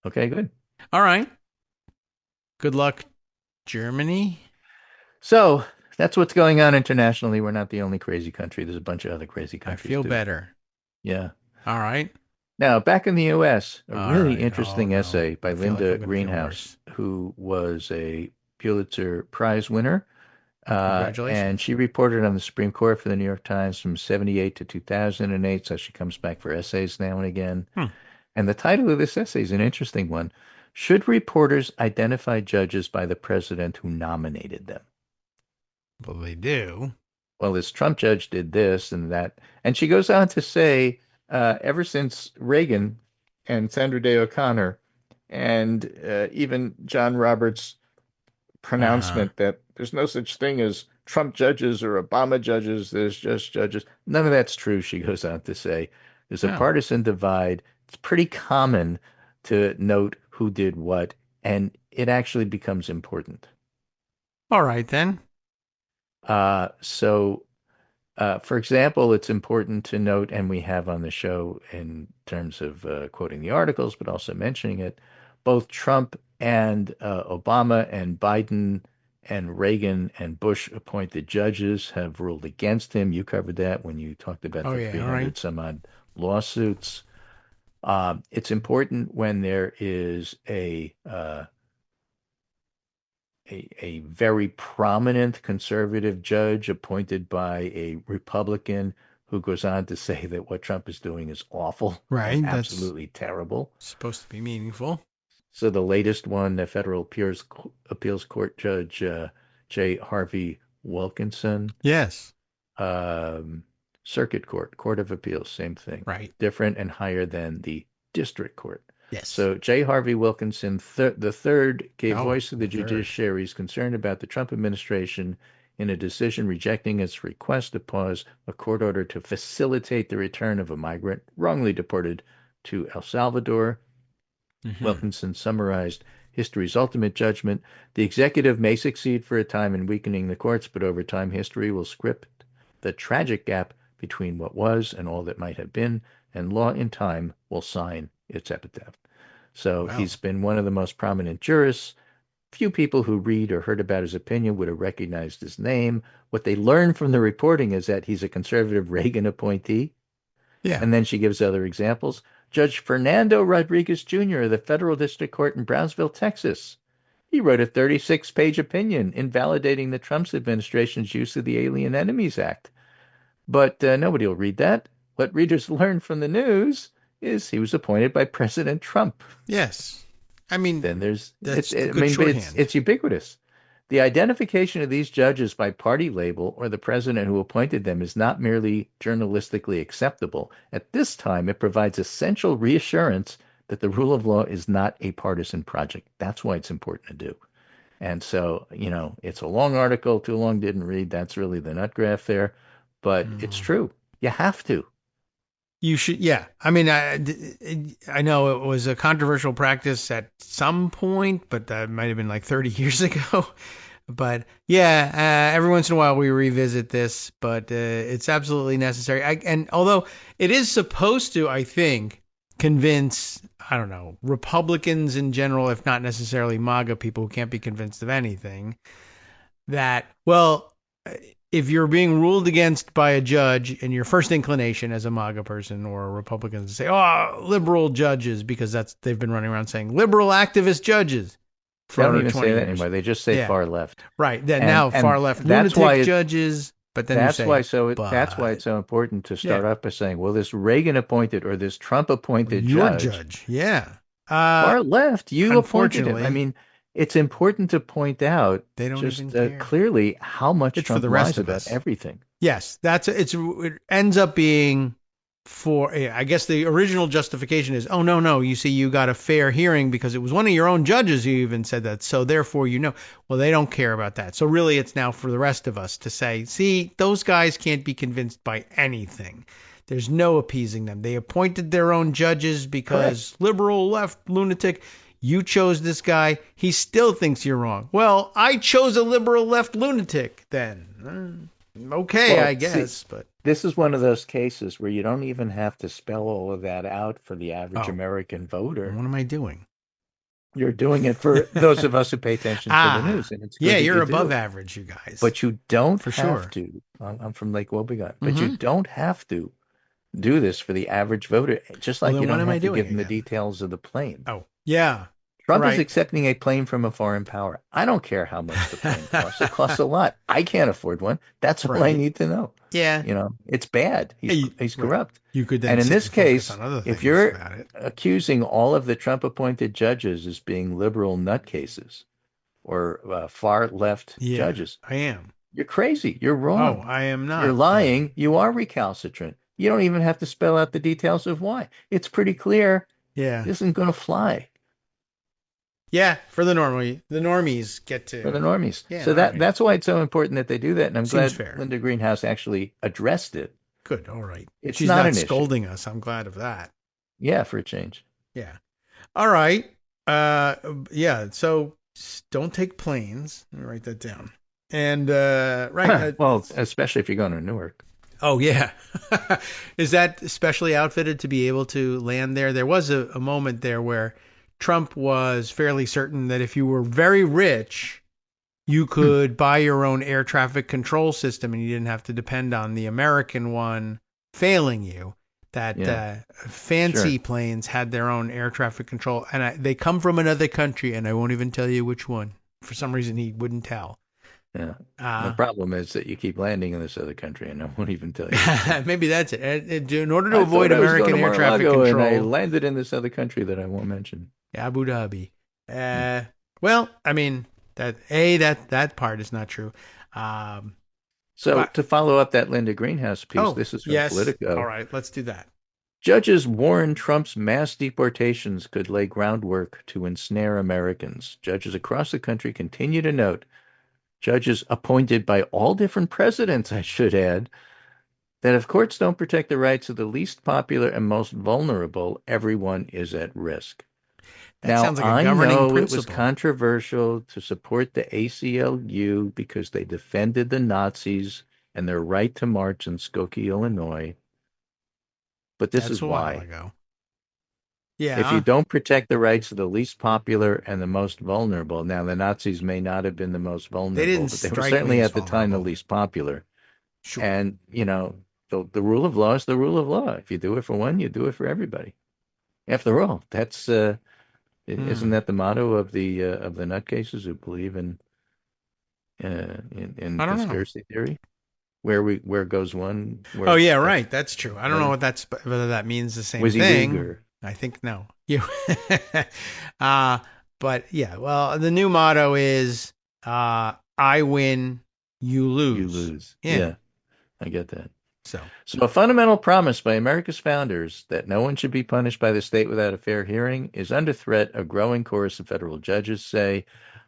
Okay, good. All right. Good luck, Germany. So that's what's going on internationally. We're not the only crazy country. There's a bunch of other crazy countries. I feel better. Yeah. All right. Now, back in the U.S., a really interesting essay by Linda like Greenhouse, who was a Pulitzer Prize winner. Congratulations. And she reported on the Supreme Court for the New York Times from 1978 to 2008, so she comes back for essays now and again. And the title of this essay is an interesting one. Should reporters identify judges by the president who nominated them? Well, they do. Well, this Trump judge did this and that. And she goes on to say, ever since Reagan and Sandra Day O'Connor and even John Roberts' pronouncement that there's no such thing as Trump judges or Obama judges, there's just judges. None of that's true, she goes on to say. There's a partisan divide. It's pretty common to note who did what, and it actually becomes important. All right, then. For example, it's important to note, and we have on the show in terms of quoting the articles, but also mentioning it, both Trump and Obama and Biden and Reagan and Bush appointed judges have ruled against him. You covered that when you talked about the 300 some odd lawsuits. It's important when there is a very prominent conservative judge appointed by a Republican who goes on to say that what Trump is doing is awful, right? That's absolutely terrible. Supposed to be meaningful. So the latest one, the federal appeals court judge J. Harvey Wilkinson. Yes. Circuit Court of Appeals, same thing. Right. Different and higher than the district court. Yes. So J. Harvey Wilkinson the third gave voice to the judiciary's concern about the Trump administration in a decision rejecting its request to pause a court order to facilitate the return of a migrant wrongly deported to El Salvador. Wilkinson summarized history's ultimate judgment. The executive may succeed for a time in weakening the courts, but over time history will script the tragic gap between what was and all that might have been, and law in time will sign its epitaph. So he's been one of the most prominent jurists. Few people who read or heard about his opinion would have recognized his name. What they learned from the reporting is that he's a conservative Reagan appointee. Yeah. And then she gives other examples. Judge Fernando Rodriguez Jr. of the Federal District Court in Brownsville, Texas. He wrote a 36-page opinion invalidating the Trump administration's use of the Alien Enemies Act. But nobody will read that. What readers learn from the news is he was appointed by President Trump. Yes. I mean, then there's shorthand. It's ubiquitous. The identification of these judges by party label or the president who appointed them is not merely journalistically acceptable. At this time, it provides essential reassurance that the rule of law is not a partisan project. That's why it's important to do. And so, it's a long article, too long didn't read. That's really the nut graph there. But it's true. You have to. You should, yeah. I mean, I know it was a controversial practice at some point, but that might have been like 30 years ago. But yeah, every once in a while we revisit this, but it's absolutely necessary. And although it is supposed to, I think, convince, I don't know, Republicans in general, if not necessarily MAGA people who can't be convinced of anything, that, well, if you're being ruled against by a judge and your first inclination as a MAGA person or a Republican is to say, oh, liberal judges, because they've been running around saying liberal activist judges. They don't even say that anymore. They just say far left. Right. Now far left lunatic judges. But then that's why it's so important to start off by saying, well, this Reagan appointed or this Trump appointed judge. Yeah. Far left, you appointed him. I mean, it's important to point out they don't just even care. Clearly how much it's Trump for the rest lies of about us. everything. Yes, it ends up being for, I guess the original justification is, oh, no, you see, you got a fair hearing because it was one of your own judges who even said that. So therefore, well, they don't care about that. So really, it's now for the rest of us to say, see, those guys can't be convinced by anything. There's no appeasing them. They appointed their own judges because liberal, left, lunatic. You chose this guy. He still thinks you're wrong. Well, I chose a liberal left lunatic then. Okay, well, I guess. But this is one of those cases where you don't even have to spell all of that out for the average American voter. What am I doing? You're doing it for those of us who pay attention to the news. And it's good you're above average, you guys. But you don't have to. I'm from Lake Wobegon. But you don't have to do this for the average voter, just like you don't have to give them the again? details of the plane. Oh, yeah. Trump is accepting a plane from a foreign power. I don't care how much the plane costs. It costs a lot. I can't afford one. That's all I need to know. Yeah. It's bad. He's corrupt. You could then and in this case, if you're accusing all of the Trump-appointed judges as being liberal nutcases or far left judges, I am. You're crazy. You're wrong. Oh, I am not. You're lying. You are recalcitrant. You don't even have to spell out the details of why. It's pretty clear. Yeah. This isn't going to fly. Yeah, for the normies get to. For the normies. Yeah, so that's why it's so important that they do that, and I'm glad fair. Linda Greenhouse actually addressed it. Good, all right. She's not scolding us. I'm glad of that. Yeah, for a change. Yeah. All right. Yeah, so don't take planes. Let me write that down. And, right. Well, especially if you're going to Newark. Oh, yeah. Is that specially outfitted to be able to land there? There was a moment there where Trump was fairly certain that if you were very rich, you could buy your own air traffic control system and you didn't have to depend on the American one failing you. That fancy planes had their own air traffic control, and they come from another country, and I won't even tell you which one. For some reason, he wouldn't tell. Yeah. The problem is that you keep landing in this other country, and I won't even tell you. Maybe that's it. In order to avoid American air traffic control, and I landed in this other country that I won't mention. Abu Dhabi. Well, I mean that part is not true. To follow up that Linda Greenhouse piece, this is from Politico. All right, let's do that. Judges warn Trump's mass deportations could lay groundwork to ensnare Americans. Judges across the country continue to note. Judges appointed by all different presidents, I should add, that if courts don't protect the rights of the least popular and most vulnerable, everyone is at risk. That sounds like a governing principle. It was controversial to support the ACLU because they defended the Nazis and their right to march in Skokie, Illinois. But this is why. Ago. Yeah. If you don't protect the rights of the least popular and the most vulnerable, now the Nazis may not have been the most vulnerable, but they were certainly at the time the least popular. Sure. And, the rule of law is the rule of law. If you do it for one, you do it for everybody. After all, that's isn't that the motto of the nutcases who believe in conspiracy theory? Where goes one? Right. That's true. I don't know whether that means the same thing. I think no. But yeah. Well, the new motto is I win, you lose. You lose. Yeah, I get that. So a fundamental promise by America's founders that no one should be punished by the state without a fair hearing is under threat. A growing chorus of federal judges say.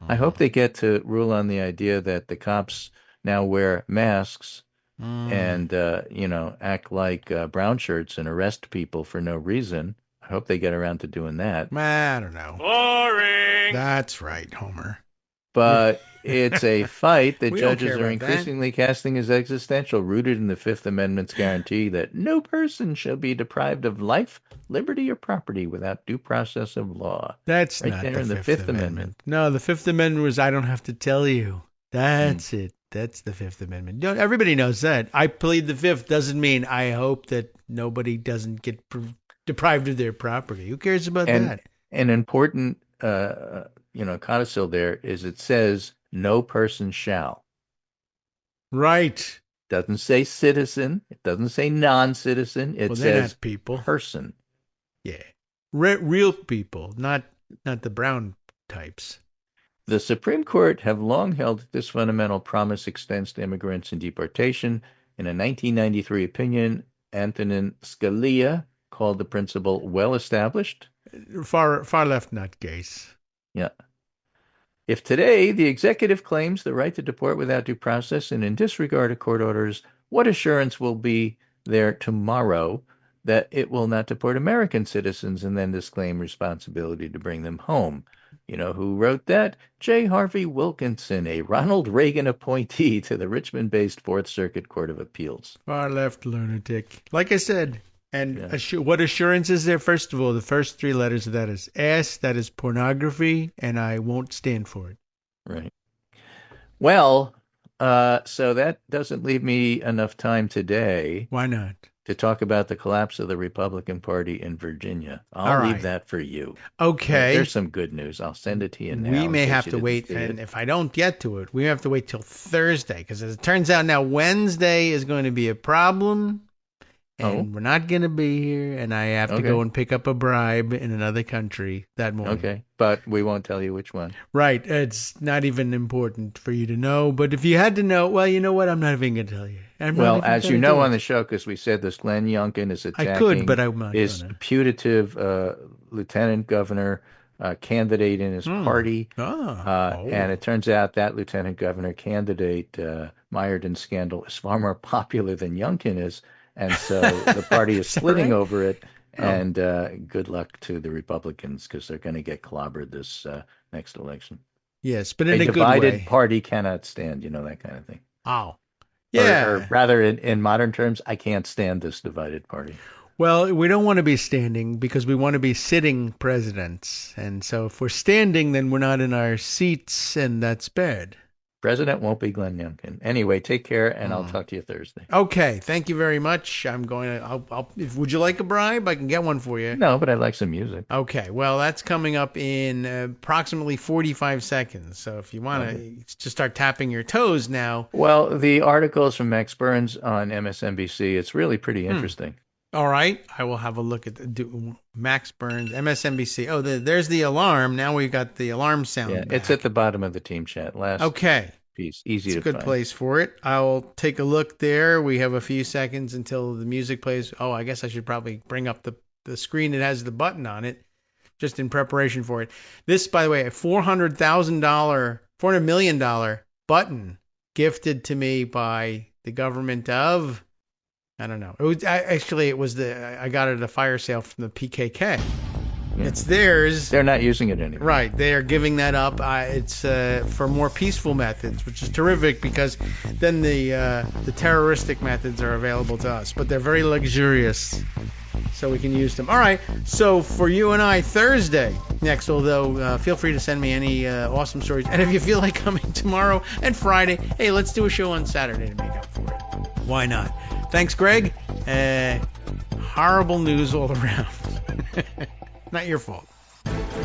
I hope they get to rule on the idea that the cops now wear masks and, act like brown shirts and arrest people for no reason. I hope they get around to doing that. I don't know. Boring. That's right, Homer. But it's a fight that judges are increasingly casting as existential, rooted in the Fifth Amendment's guarantee that no person shall be deprived of life, liberty, or property without due process of law. That's right not there in the Fifth Amendment. No, the Fifth Amendment was I don't have to tell you. That's it. That's the Fifth Amendment. Everybody knows that. I plead the Fifth doesn't mean I hope that nobody doesn't get deprived of their property. Who cares about that? An important codicil there is it says no person shall. Right. Doesn't say citizen. It doesn't say non-citizen. It says people. Person. Yeah. Real people, not the brown types. The Supreme Court have long held that this fundamental promise extends to immigrants and deportation. In a 1993 opinion, Antonin Scalia called the principle well-established. Far left nutcase. Yeah. If today the executive claims the right to deport without due process and in disregard of court orders, what assurance will be there tomorrow that it will not deport American citizens and then disclaim responsibility to bring them home? You know who wrote that? J. Harvey Wilkinson, a Ronald Reagan appointee to the Richmond-based Fourth Circuit Court of Appeals. Far left lunatic. Like I said. And what assurance is there? First of all, the first three letters of that is S, that is pornography, and I won't stand for it. Right. Well, so that doesn't leave me enough time today. Why not? to talk about the collapse of the Republican Party in Virginia. I'll leave that for you. Okay. There's some good news. I'll send it to you now. We may have to wait, and if I don't get to it, we have to wait till Thursday, because as it turns out now, Wednesday is going to be a problem, and we're not going to be here, and I have to go and pick up a bribe in another country that morning. Okay, but we won't tell you which one. Right. It's not even important for you to know, but if you had to know, well, you know what? I'm not even going to tell you. Well, as you know on the show, because we said this, Glenn Youngkin is attacking his putative lieutenant governor candidate in his party. And it turns out that lieutenant governor candidate, mired in scandal, is far more popular than Youngkin is. And so the party is splitting over it. And good luck to the Republicans, because they're going to get clobbered this next election. Yes, but in a good way. A divided party cannot stand, that kind of thing. Oh. Yeah. Or rather, in modern terms, I can't stand this divided party. Well, we don't want to be standing because we want to be sitting presidents. And so if we're standing, then we're not in our seats, and that's bad. President won't be Glenn Youngkin. Anyway, take care, and I'll talk to you Thursday. Okay. Thank you very much. I'm going to. Would you like a bribe? I can get one for you. No, but I'd like some music. Okay. Well, that's coming up in approximately 45 seconds. So if you want to just start tapping your toes now. Well, the articles from Max Burns on MSNBC, it's really pretty interesting. All right. I will have a look at Max Burns, MSNBC. Oh, there's the alarm. Now we've got the alarm sound. Yeah, it's at the bottom of the team chat. Last piece. Easy to find. It's a good place for it. I'll take a look there. We have a few seconds until the music plays. Oh, I guess I should probably bring up the screen that has the button on it, just in preparation for it. This, by the way, a $400 million button gifted to me by the government of... I don't know. It was I got it at a fire sale from the PKK. Yeah. It's theirs. They're not using it anymore. Right. They are giving that up. It's for more peaceful methods, which is terrific, because then the terroristic methods are available to us. But they're very luxurious, so we can use them. All right. So for you and I, Thursday next, although feel free to send me any awesome stories. And if you feel like coming tomorrow and Friday, hey, let's do a show on Saturday to make up for it. Why not? Thanks, Greg. Horrible news all around. Not your fault.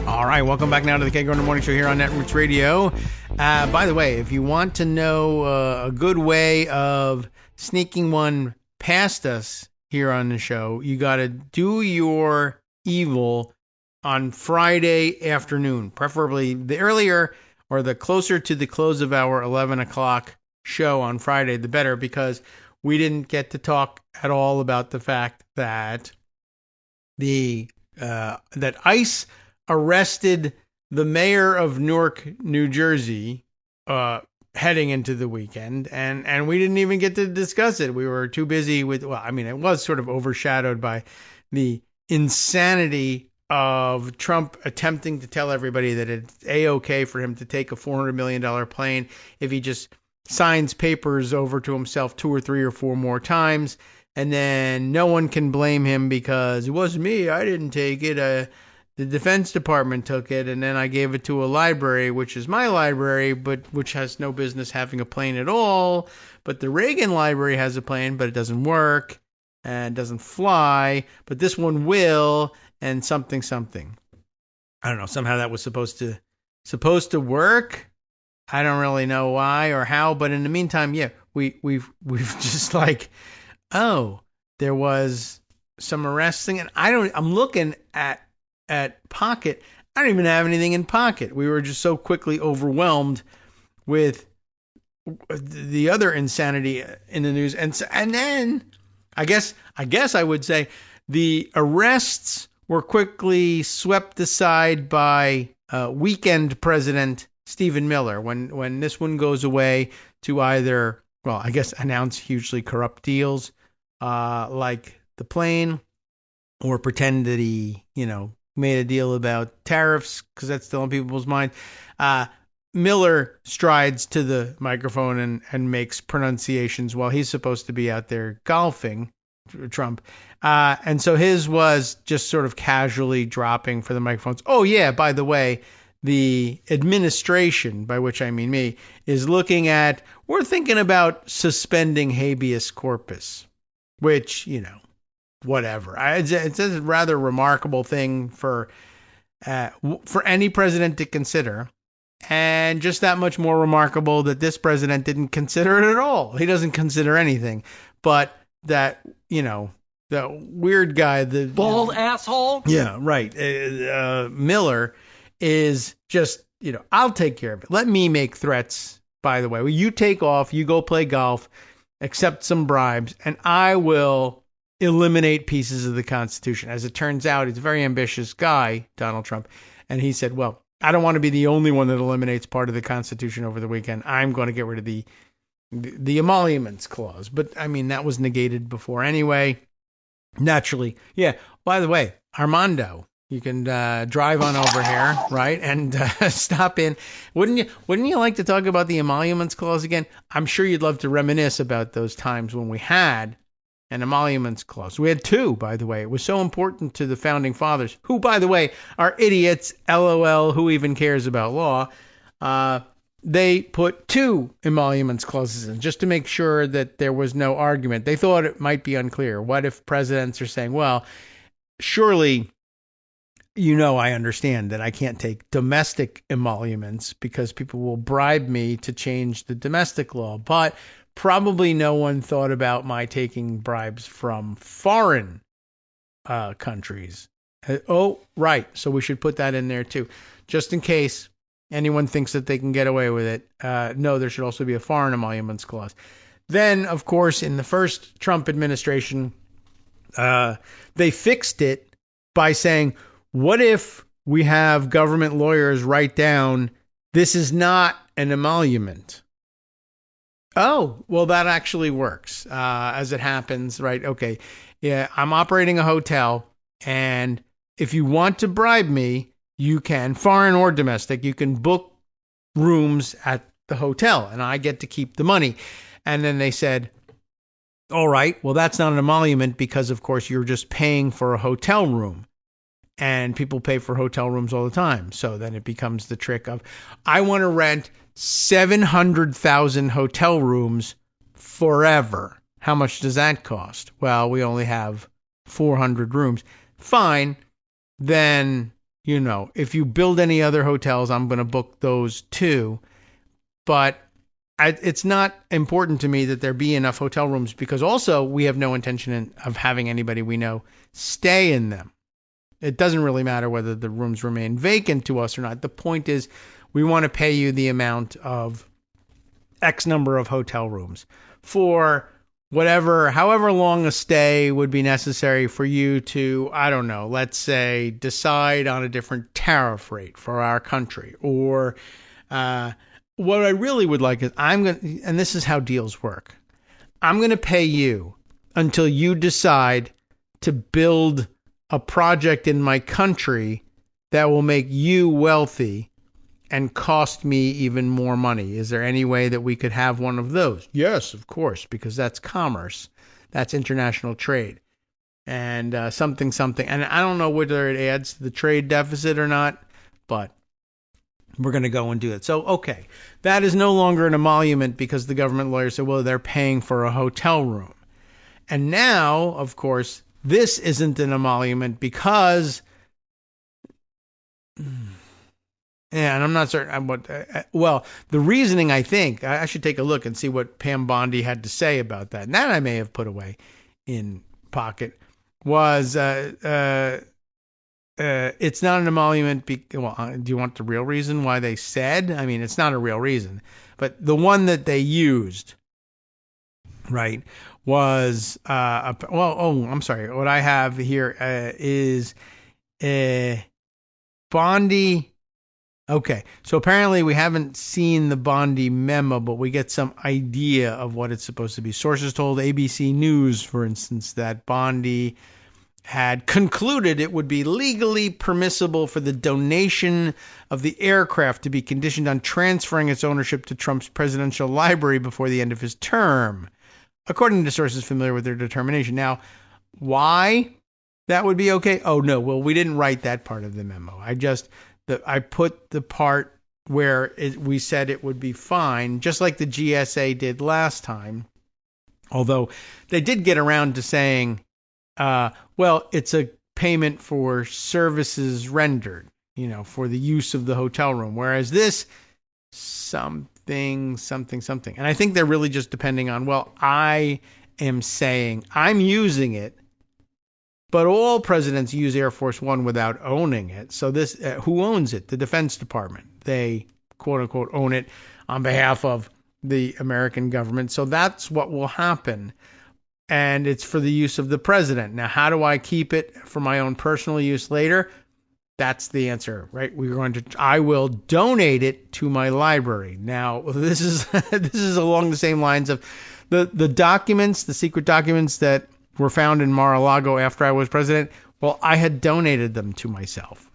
All right, welcome back now to the Kagro in the Morning Show here on Netroots Radio. By the way, if you want to know a good way of sneaking one past us here on the show, you got to do your evil on Friday afternoon, preferably the earlier or the closer to the close of our 11 o'clock show on Friday, the better, because we didn't get to talk at all about the fact that that ICE arrested the mayor of Newark, New Jersey, heading into the weekend, and we didn't even get to discuss it. We were too busy with, it was sort of overshadowed by the insanity of Trump attempting to tell everybody that it's A-okay for him to take a $400 million plane if he just signs papers over to himself 2 or 3 or 4 more times, and then no one can blame him because it wasn't me, I didn't take it, the Defense Department took it, and then I gave it to a library, which is my library, but which has no business having a plane at all, but the Reagan Library has a plane, but it doesn't work, and doesn't fly, but this one will, and something. I don't know, somehow that was supposed to work. I don't really know why or how, but in the meantime, yeah, we've just there was some arresting, and I'm looking at Pocket. I don't even have anything in Pocket. We were just so quickly overwhelmed with the other insanity in the news, and then I guess I would say the arrests were quickly swept aside by weekend president Stephen Miller, when this one goes away to either, announce hugely corrupt deals like the plane, or pretend that he, made a deal about tariffs, because that's still on people's mind. Miller strides to the microphone and makes pronunciations while he's supposed to be out there golfing, Trump. And so his was just sort of casually dropping for the microphones. Oh, yeah, by the way, the administration, by which I mean me, is looking at, we're thinking about suspending habeas corpus, which, whatever. It's a rather remarkable thing for any president to consider. And just that much more remarkable that this president didn't consider it at all. He doesn't consider anything. But that, the weird guy, the bald asshole. Yeah, right. Miller is just, I'll take care of it. Let me make threats, by the way. Well, you take off, you go play golf, accept some bribes, and I will eliminate pieces of the Constitution. As it turns out, he's a very ambitious guy, Donald Trump. And he said, well, I don't want to be the only one that eliminates part of the Constitution over the weekend. I'm going to get rid of the emoluments clause. But, I mean, that was negated before anyway. Naturally. Yeah. By the way, Armando, you can drive on over here, right, and stop in. Wouldn't you like to talk about the emoluments clause again? I'm sure you'd love to reminisce about those times when we had an emoluments clause. We had two, by the way. It was so important to the founding fathers, who, by the way, are idiots. LOL. Who even cares about law? They put two emoluments clauses in just to make sure that there was no argument. They thought it might be unclear. What if presidents are saying, well, surely, I understand that I can't take domestic emoluments because people will bribe me to change the domestic law. But probably no one thought about my taking bribes from foreign countries. Oh, right. So we should put that in there too, just in case anyone thinks that they can get away with it. No, there should also be a foreign emoluments clause. Then, of course, in the first Trump administration, they fixed it by saying, what if we have government lawyers write down, this is not an emolument? Oh, well, that actually works, as it happens, right? Okay, yeah, I'm operating a hotel, and if you want to bribe me, you can, foreign or domestic, you can book rooms at the hotel, and I get to keep the money. And then they said, all right, well, that's not an emolument because, of course, you're just paying for a hotel room. And people pay for hotel rooms all the time. So then it becomes the trick of, I want to rent 700,000 hotel rooms forever. How much does that cost? Well, we only have 400 rooms. Fine. Then, if you build any other hotels, I'm going to book those too. But it's not important to me that there be enough hotel rooms because also we have no intention of having anybody we know stay in them. It doesn't really matter whether the rooms remain vacant to us or not. The point is we want to pay you the amount of X number of hotel rooms for however long a stay would be necessary for you to, I don't know, let's say decide on a different tariff rate for our country. Or what I really would like is and this is how deals work. I'm going to pay you until you decide to build a project in my country that will make you wealthy and cost me even more money. Is there any way that we could have one of those? Yes, of course, because that's commerce. That's international trade. And something. And I don't know whether it adds to the trade deficit or not, but we're going to go and do it. So, okay, that is no longer an emolument because the government lawyer said, well, they're paying for a hotel room. And now, of course, this isn't an emolument because, and I'm not certain what, the reasoning, I think, I should take a look and see what Pam Bondi had to say about that. And that I may have put away in pocket, was it's not an emolument. Do you want the real reason why they said? I mean, it's not a real reason. But the one that they used, right, was I'm sorry. What I have here is Bondi. Okay, so apparently we haven't seen the Bondi memo, but we get some idea of what it's supposed to be. Sources told ABC News, for instance, that Bondi had concluded it would be legally permissible for the donation of the aircraft to be conditioned on transferring its ownership to Trump's presidential library before the end of his term, according to sources familiar with their determination. Now, why that would be okay? Oh, no. Well, we didn't write that part of the memo. I put the part where we said it would be fine, just like the GSA did last time. Although they did get around to saying Well, it's a payment for services rendered, for the use of the hotel room. Whereas this, something. And I think they're really just depending on, well, I am saying I'm using it, but all presidents use Air Force One without owning it. So this, who owns it? The Defense Department. They, quote unquote, own it on behalf of the American government. So that's what will happen. And it's for the use of the president. Now, how do I keep it for my own personal use later? That's the answer, right? I will donate it to my library. Now, this is along the same lines of the documents, the secret documents that were found in Mar-a-Lago after I was president. Well, I had donated them to myself.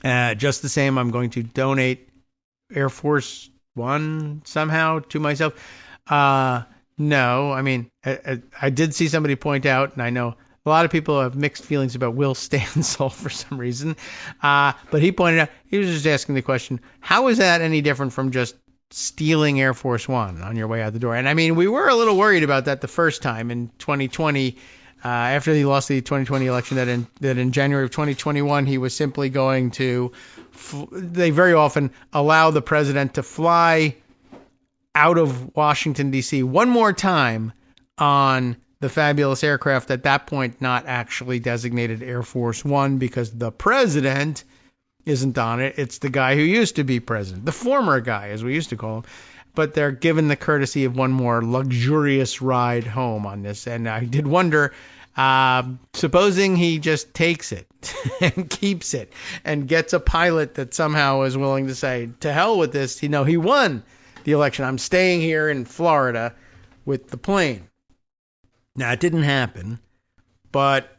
Just the same, I'm going to donate Air Force One somehow to myself. No, I mean, I did see somebody point out, and I know a lot of people have mixed feelings about Will Stansel for some reason. But he pointed out, he was just asking the question, how is that any different from just stealing Air Force One on your way out the door? And I mean, we were a little worried about that the first time in 2020, after he lost the 2020 election, that in January of 2021, he was simply going to, they very often allow the president to fly out of Washington, D.C. one more time on the fabulous aircraft, at that point not actually designated Air Force One, because the president isn't on it. It's the guy who used to be president, the former guy, as we used to call him. But they're given the courtesy of one more luxurious ride home on this. And I did wonder, supposing he just takes it and keeps it and gets a pilot that somehow is willing to say, to hell with this, he won the election. I'm staying here in Florida with the plane. Now, it didn't happen, but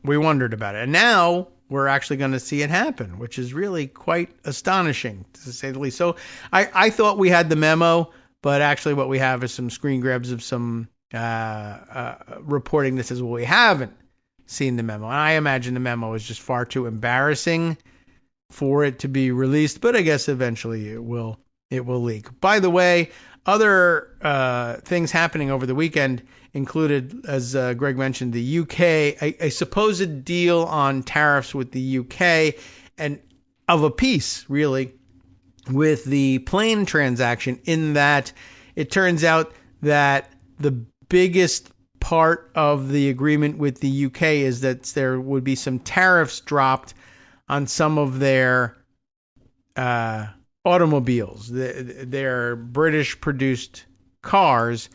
we wondered about it. And now we're actually going to see it happen, which is really quite astonishing, to say the least. So I thought we had the memo, but actually what we have is some screen grabs of some reporting that says, well, we haven't seen the memo. And I imagine the memo is just far too embarrassing for it to be released, but I guess eventually it will leak. By the way, other things happening over the weekend included, as Greg mentioned, the UK, a supposed deal on tariffs with the UK, and of a piece, really, with the plane transaction, in that it turns out that the biggest part of the agreement with the UK is that there would be some tariffs dropped on some of their automobiles, their British-produced cars,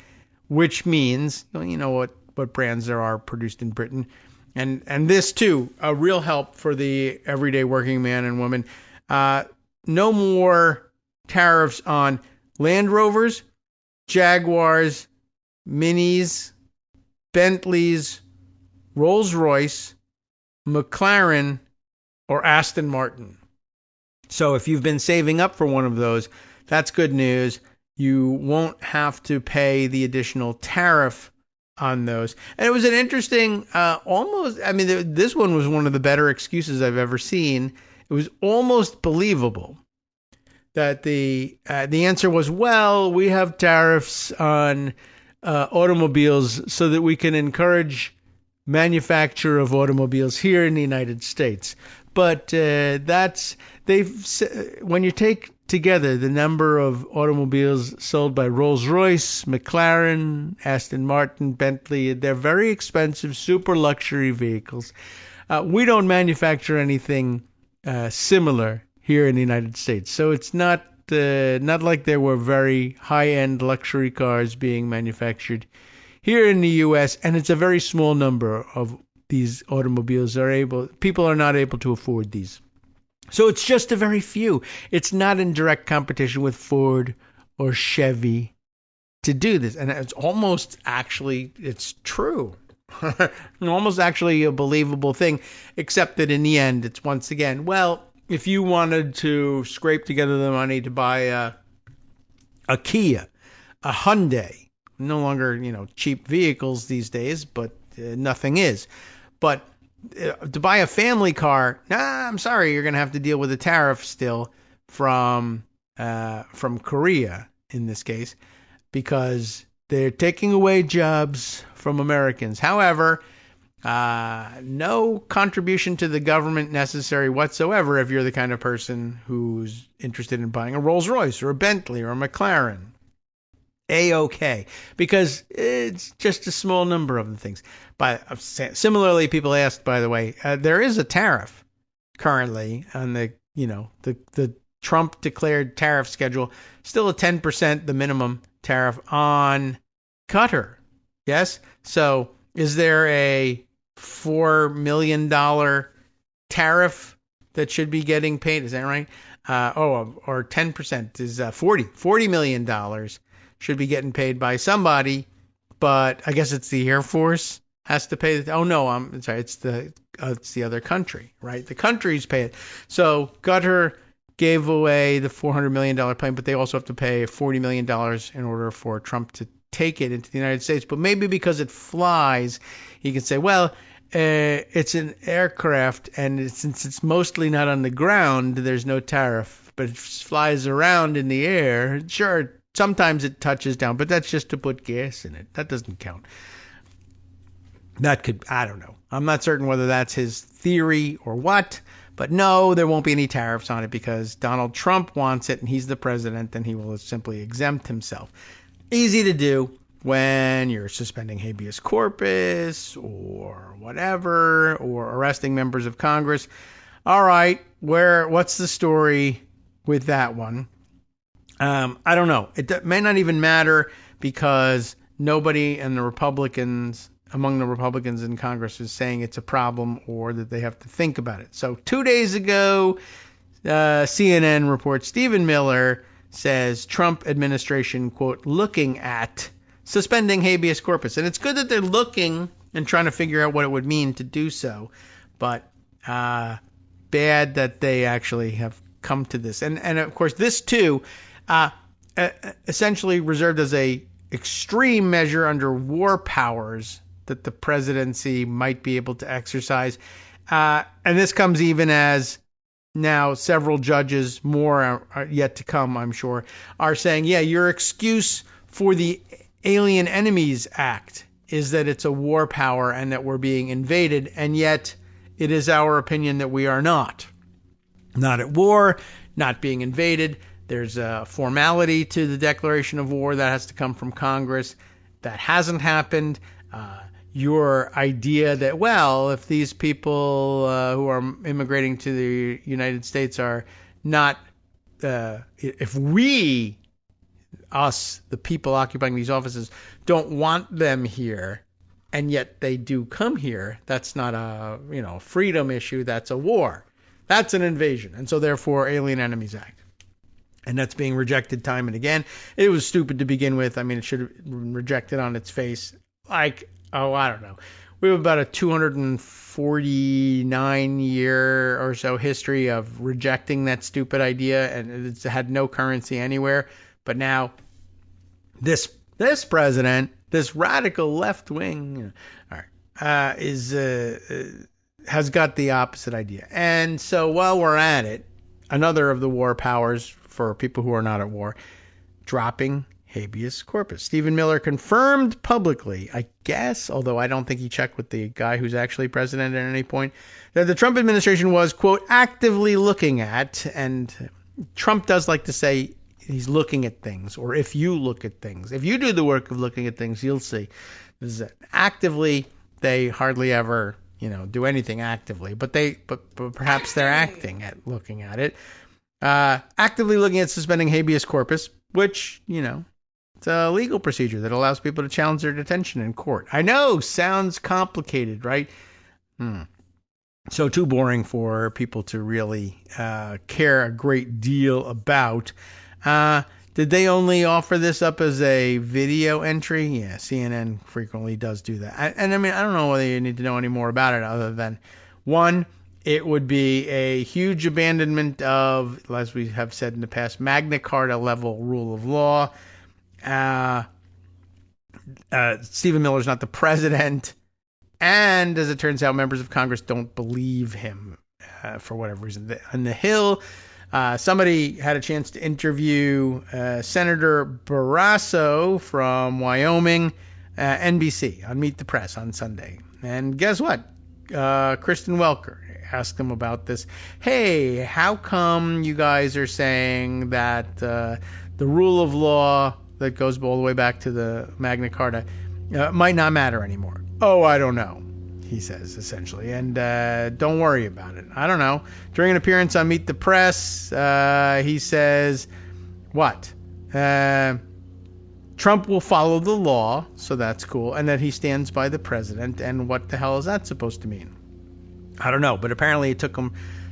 which means, what brands there are produced in Britain. And this, too, a real help for the everyday working man and woman. No more tariffs on Land Rovers, Jaguars, Minis, Bentleys, Rolls-Royce, McLaren, or Aston Martin. So if you've been saving up for one of those, that's good news. You won't have to pay the additional tariff on those. And it was an interesting, this one was one of the better excuses I've ever seen. It was almost believable that the answer was, well, we have tariffs on automobiles so that we can encourage manufacture of automobiles here in the United States. But when you take together the number of automobiles sold by Rolls-Royce, McLaren, Aston Martin, Bentley, they're very expensive, super luxury vehicles. We don't manufacture anything similar here in the United States. So it's not like there were very high-end luxury cars being manufactured here in the U.S., and it's a very small number of these automobiles people are not able to afford these. So it's just a very few. It's not in direct competition with Ford or Chevy to do this. And it's almost actually, it's true. Almost actually a believable thing, except that in the end, it's once again, well, if you wanted to scrape together the money to buy a Kia, a Hyundai, no longer, cheap vehicles these days, but nothing is. But to buy a family car, I'm sorry, you're going to have to deal with a tariff still from Korea in this case, because they're taking away jobs from Americans. However, No contribution to the government necessary whatsoever if you're the kind of person who's interested in buying a Rolls Royce or a Bentley or a McLaren. A-okay, because it's just a small number of the things. But similarly, people asked, by the way, there is a tariff currently on the Trump declared tariff schedule, still a 10%, the minimum tariff on Qatar. Yes? So is there a $4 million tariff that should be getting paid? Is that right? Or 10% is $40 million should be getting paid by somebody, but I guess it's the Air Force has to pay. Oh no, I'm sorry, it's the other country, right? The countries pay it. So Qatar gave away the $400 million plane, but they also have to pay $40 million in order for Trump to take it into the United States. But maybe because it flies, he can say, well, it's an aircraft, and since it's mostly not on the ground, there's no tariff. But it flies around in the air. Sure, sometimes it touches down, but that's just to put gas in it. That doesn't count. I don't know. I'm not certain whether that's his theory or what. But no, there won't be any tariffs on it because Donald Trump wants it and he's the president and he will simply exempt himself. Easy to do when you're suspending habeas corpus or whatever, or arresting members of Congress. All right, what's the story with that one? I don't know. It may not even matter because nobody in the Republicans among the Republicans in Congress is saying it's a problem or that they have to think about it. So 2 days ago, CNN reports Stephen Miller says Trump administration, quote, looking at suspending habeas corpus. And it's good that they're looking and trying to figure out what it would mean to do so. But bad that they actually have come to this. And of course, this too, essentially reserved as a extreme measure under war powers that the presidency might be able to exercise. And this comes even as now several judges, more are yet to come, I'm sure, are saying, yeah, your excuse for the Alien Enemies Act is that it's a war power and that we're being invaded. And yet it is our opinion that we are not at war, not being invaded. There's a formality to the declaration of war that has to come from Congress. That hasn't happened. Your idea that, well, if these people who are immigrating to the United States are not, if we, us, the people occupying these offices, don't want them here, and yet they do come here, that's not a freedom issue, that's a war. That's an invasion. And so therefore, Alien Enemies Act. And that's being rejected time and again. It was stupid to begin with. I mean, it should have been rejected on its face. Like, I don't know. We have about a 249-year or so history of rejecting that stupid idea, and it's had no currency anywhere. But now, this president, this radical left wing, has got the opposite idea. And so while we're at it, another of the war powers for people who are not at war, dropping habeas corpus. Stephen Miller confirmed publicly, I guess, although I don't think he checked with the guy who's actually president at any point, that the Trump administration was, quote, actively looking at, and Trump does like to say he's looking at things, or if you look at things. If you do the work of looking at things, you'll see. This is actively, they hardly ever, do anything actively, but perhaps they're acting at looking at it. Actively looking at suspending habeas corpus, which, it's a legal procedure that allows people to challenge their detention in court. I know, sounds complicated, right? So too boring for people to really care a great deal about. Did they only offer this up as a video entry? Yeah, CNN frequently does do that. I mean, I don't know whether you need to know any more about it other than, one, it would be a huge abandonment of, as we have said in the past, Magna Carta level rule of law. Stephen Miller's not the president. And as it turns out, members of Congress don't believe him for whatever reason. On the Hill, somebody had a chance to interview Senator Barrasso from Wyoming, NBC, on Meet the Press on Sunday. And guess what? Kristen Welker asked him about this. Hey, how come you guys are saying that the rule of law that goes all the way back to the Magna Carta might not matter anymore? Oh, I don't know, he says, essentially. And don't worry about it. I don't know. During an appearance on Meet the Press, he says, what? Trump will follow the law, so that's cool, and that he stands by the president. And what the hell is that supposed to mean? I don't know, but apparently it took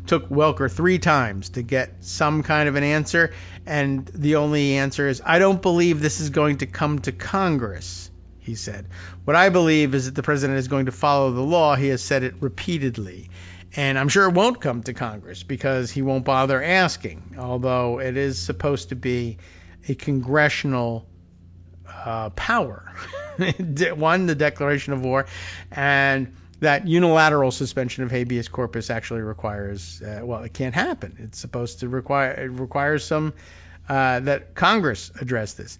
Welker 3 times to get some kind of an answer, and the only answer is, I don't believe this is going to come to Congress, he said. What I believe is that the president is going to follow the law. He has said it repeatedly, and I'm sure it won't come to Congress because he won't bother asking, although it is supposed to be a congressional power. One, the declaration of war, and that unilateral suspension of habeas corpus actually requires, it can't happen. It's supposed to requires some, that Congress address this.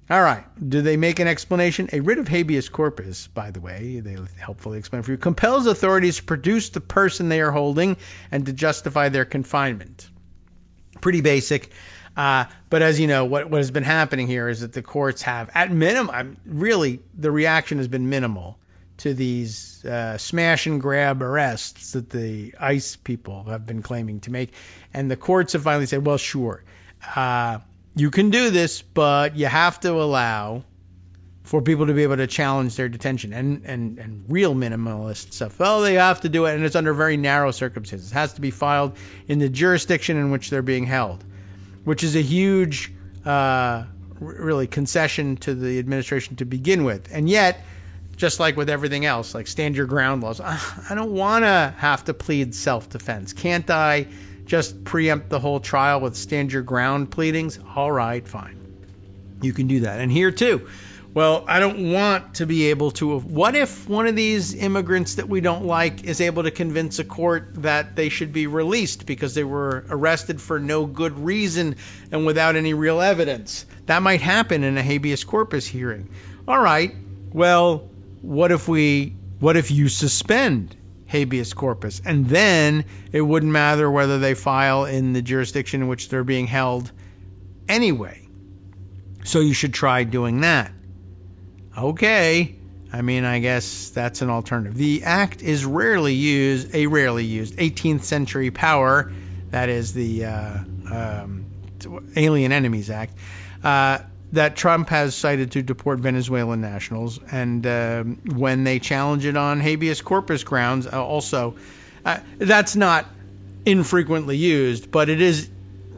All right. Do they make an explanation? A writ of habeas corpus, by the way, they helpfully explain for you, compels authorities to produce the person they are holding and to justify their confinement. Pretty basic. But as you know, what has been happening here is that the courts have, at minimum, really, the reaction has been minimal to these smash and grab arrests that the ICE people have been claiming to make. And the courts have finally said, well, sure, you can do this, but you have to allow for people to be able to challenge their detention and real minimalist stuff. Well, they have to do it, and it's under very narrow circumstances. It has to be filed in the jurisdiction in which they're being held, which is a huge, really concession to the administration to begin with. And yet, just like with everything else, like stand your ground laws, I don't want to have to plead self-defense. Can't I just preempt the whole trial with stand your ground pleadings? All right, fine. You can do that. And here too, well, I don't want to be able to. What if one of these immigrants that we don't like is able to convince a court that they should be released because they were arrested for no good reason and without any real evidence? That might happen in a habeas corpus hearing. All right, well, what if you suspend habeas corpus, and then it wouldn't matter whether they file in the jurisdiction in which they're being held anyway? So you should try doing that. Okay, I mean, I guess that's an alternative. The act is rarely used 18th century power, that is the Alien Enemies Act, that Trump has cited to deport Venezuelan nationals, and when they challenge it on habeas corpus grounds, also, that's not infrequently used, but it is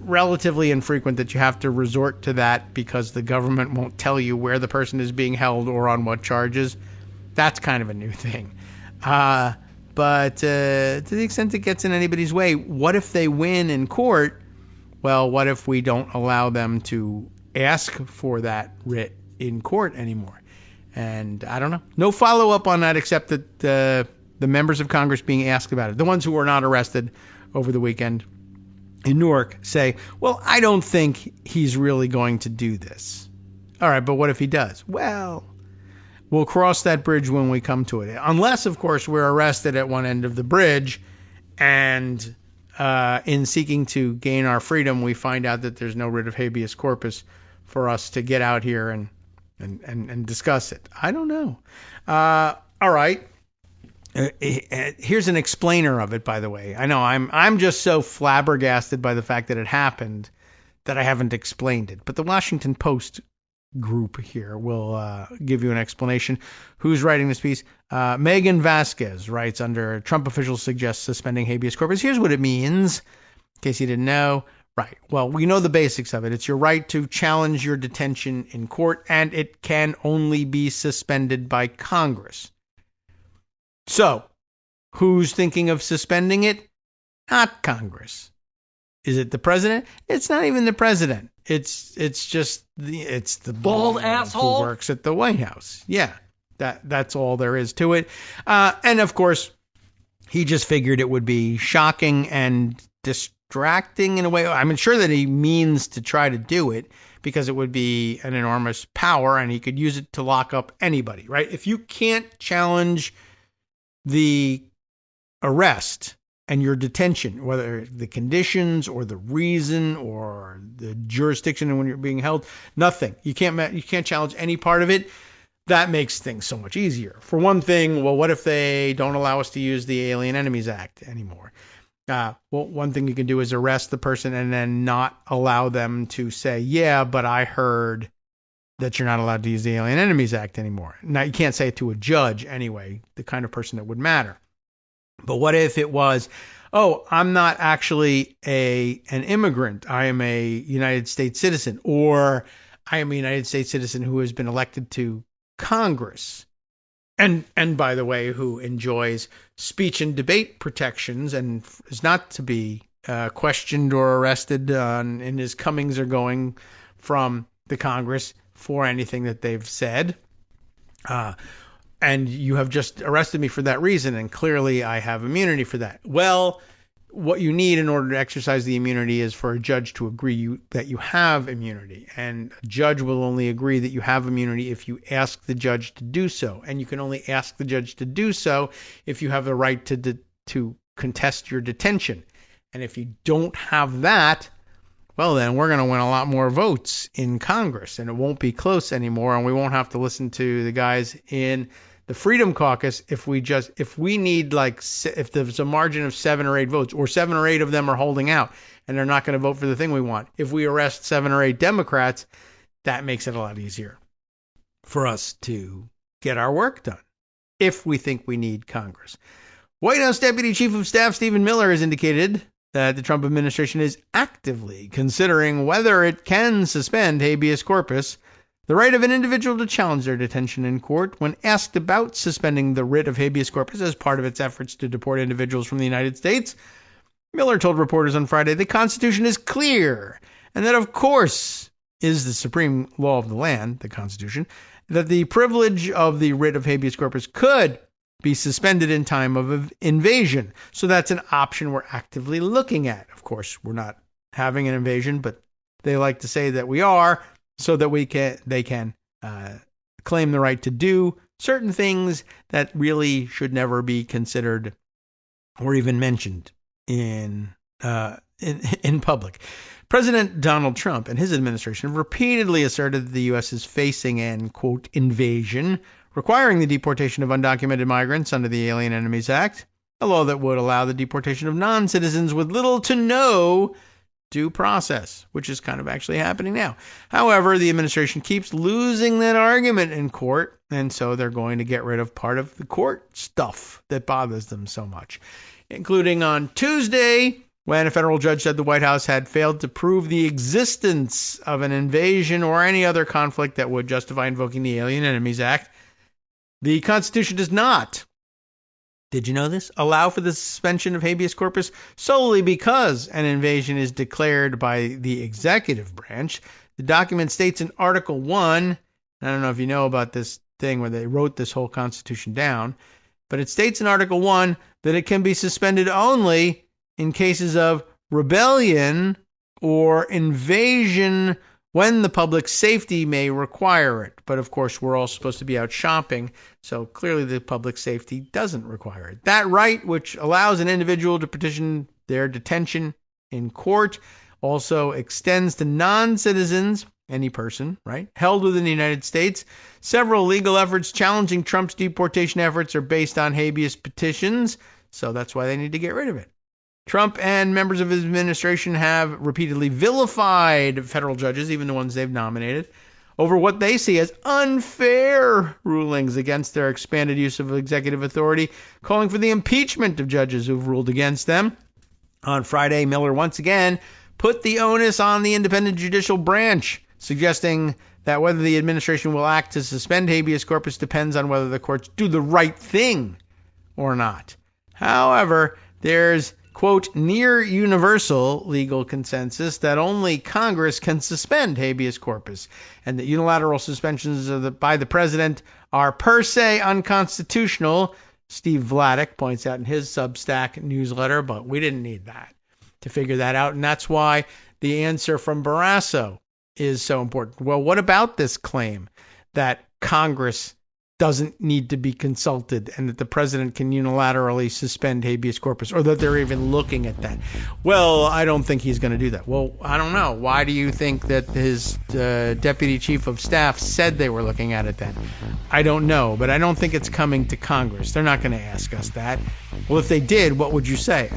relatively infrequent that you have to resort to that because the government won't tell you where the person is being held or on what charges. That's kind of a new thing. But to the extent it gets in anybody's way, what if they win in court? Well, what if we don't allow them to ask for that writ in court anymore? And I don't know. No follow-up on that except that the members of Congress being asked about it, the ones who were not arrested over the weekend in Newark, say, well, I don't think he's really going to do this. All right, but what if he does? Well, we'll cross that bridge when we come to it. Unless, of course, we're arrested at one end of the bridge and in seeking to gain our freedom, we find out that there's no writ of habeas corpus for us to get out here and discuss it. I don't know. All right. Here's an explainer of it, by the way. I know I'm just so flabbergasted by the fact that it happened that I haven't explained it. But the Washington Post group here will give you an explanation. Who's writing this piece? Megan Vasquez writes under Trump officials suggest suspending habeas corpus. Here's what it means, in case you didn't know. Right. Well, we know the basics of it. It's your right to challenge your detention in court, and it can only be suspended by Congress. So, who's thinking of suspending it? Not Congress. Is it the president? It's not even the president. It's just the bald asshole who works at the White House. Yeah, that's all there is to it. And of course, he just figured it would be shocking and distracting in a way. I'm sure that he means to try to do it because it would be an enormous power and he could use it to lock up anybody, right? If you can't challenge the arrest and your detention, whether the conditions or the reason or the jurisdiction when you're being held, nothing. You can't challenge any part of it. That makes things so much easier. For one thing, well, what if they don't allow us to use the Alien Enemies Act anymore? Well, one thing you can do is arrest the person and then not allow them to say, yeah, but I heard that you're not allowed to use the Alien Enemies Act anymore. Now, you can't say it to a judge anyway, the kind of person that would matter. But what if it was, oh, I'm not actually an immigrant. I am a United States citizen, or I am a United States citizen who has been elected to Congress. And by the way, who enjoys speech and debate protections and is not to be questioned or arrested in his comings or going from the Congress for anything that they've said. And you have just arrested me for that reason, and clearly I have immunity for that. Well, what you need in order to exercise the immunity is for a judge to agree that you have immunity. And a judge will only agree that you have immunity if you ask the judge to do so. And you can only ask the judge to do so if you have the right to contest your detention. And if you don't have that, well, then we're going to win a lot more votes in Congress, and it won't be close anymore, and we won't have to listen to the guys in the Freedom Caucus if we need, like, if there's a margin of 7 or 8 votes, or 7 or 8 of them are holding out and they're not going to vote for the thing we want. If we arrest 7 or 8 Democrats, that makes it a lot easier for us to get our work done if we think we need Congress. White House Deputy Chief of Staff Stephen Miller has indicated that the Trump administration is actively considering whether it can suspend habeas corpus, the right of an individual to challenge their detention in court. When asked about suspending the writ of habeas corpus as part of its efforts to deport individuals from the United States, Miller told reporters on Friday the Constitution is clear, and that, of course, is the supreme law of the land, the Constitution, that the privilege of the writ of habeas corpus could be suspended in time of invasion. So that's an option we're actively looking at. Of course, we're not having an invasion, but they like to say that we are, so that they can claim the right to do certain things that really should never be considered or even mentioned in public. President Donald Trump and his administration have repeatedly asserted that the U.S. is facing an, quote, invasion, requiring the deportation of undocumented migrants under the Alien Enemies Act, a law that would allow the deportation of non-citizens with little to no due process, which is kind of actually happening now. However, the administration keeps losing that argument in court, and so they're going to get rid of part of the court stuff that bothers them so much, including on Tuesday, when a federal judge said the White House had failed to prove the existence of an invasion or any other conflict that would justify invoking the Alien Enemies Act. The Constitution does not, did you know this, allow for the suspension of habeas corpus solely because an invasion is declared by the executive branch. The document states in Article 1, I don't know if you know about this thing where they wrote this whole Constitution down, but it states in Article 1 that it can be suspended only in cases of rebellion or invasion when the public safety may require it. But of course, we're all supposed to be out shopping, so clearly the public safety doesn't require it. That right, which allows an individual to petition their detention in court, also extends to non-citizens, any person, right, held within the United States. Several legal efforts challenging Trump's deportation efforts are based on habeas petitions, so that's why they need to get rid of it. Trump and members of his administration have repeatedly vilified federal judges, even the ones they've nominated, over what they see as unfair rulings against their expanded use of executive authority, calling for the impeachment of judges who've ruled against them. On Friday, Miller once again put the onus on the independent judicial branch, suggesting that whether the administration will act to suspend habeas corpus depends on whether the courts do the right thing or not. However, there's, quote, near universal legal consensus that only Congress can suspend habeas corpus, and that unilateral suspensions by the president are per se unconstitutional, Steve Vladeck points out in his Substack newsletter, but we didn't need that to figure that out, and that's why the answer from Barrasso is so important. Well, what about this claim that Congress doesn't need to be consulted and that the president can unilaterally suspend habeas corpus, or that they're even looking at that. Well, I don't think he's going to do that. Well, I don't know. Why do you think that his deputy chief of staff said they were looking at it then? I don't know, but I don't think it's coming to Congress. They're not going to ask us that. Well, if they did, what would you say?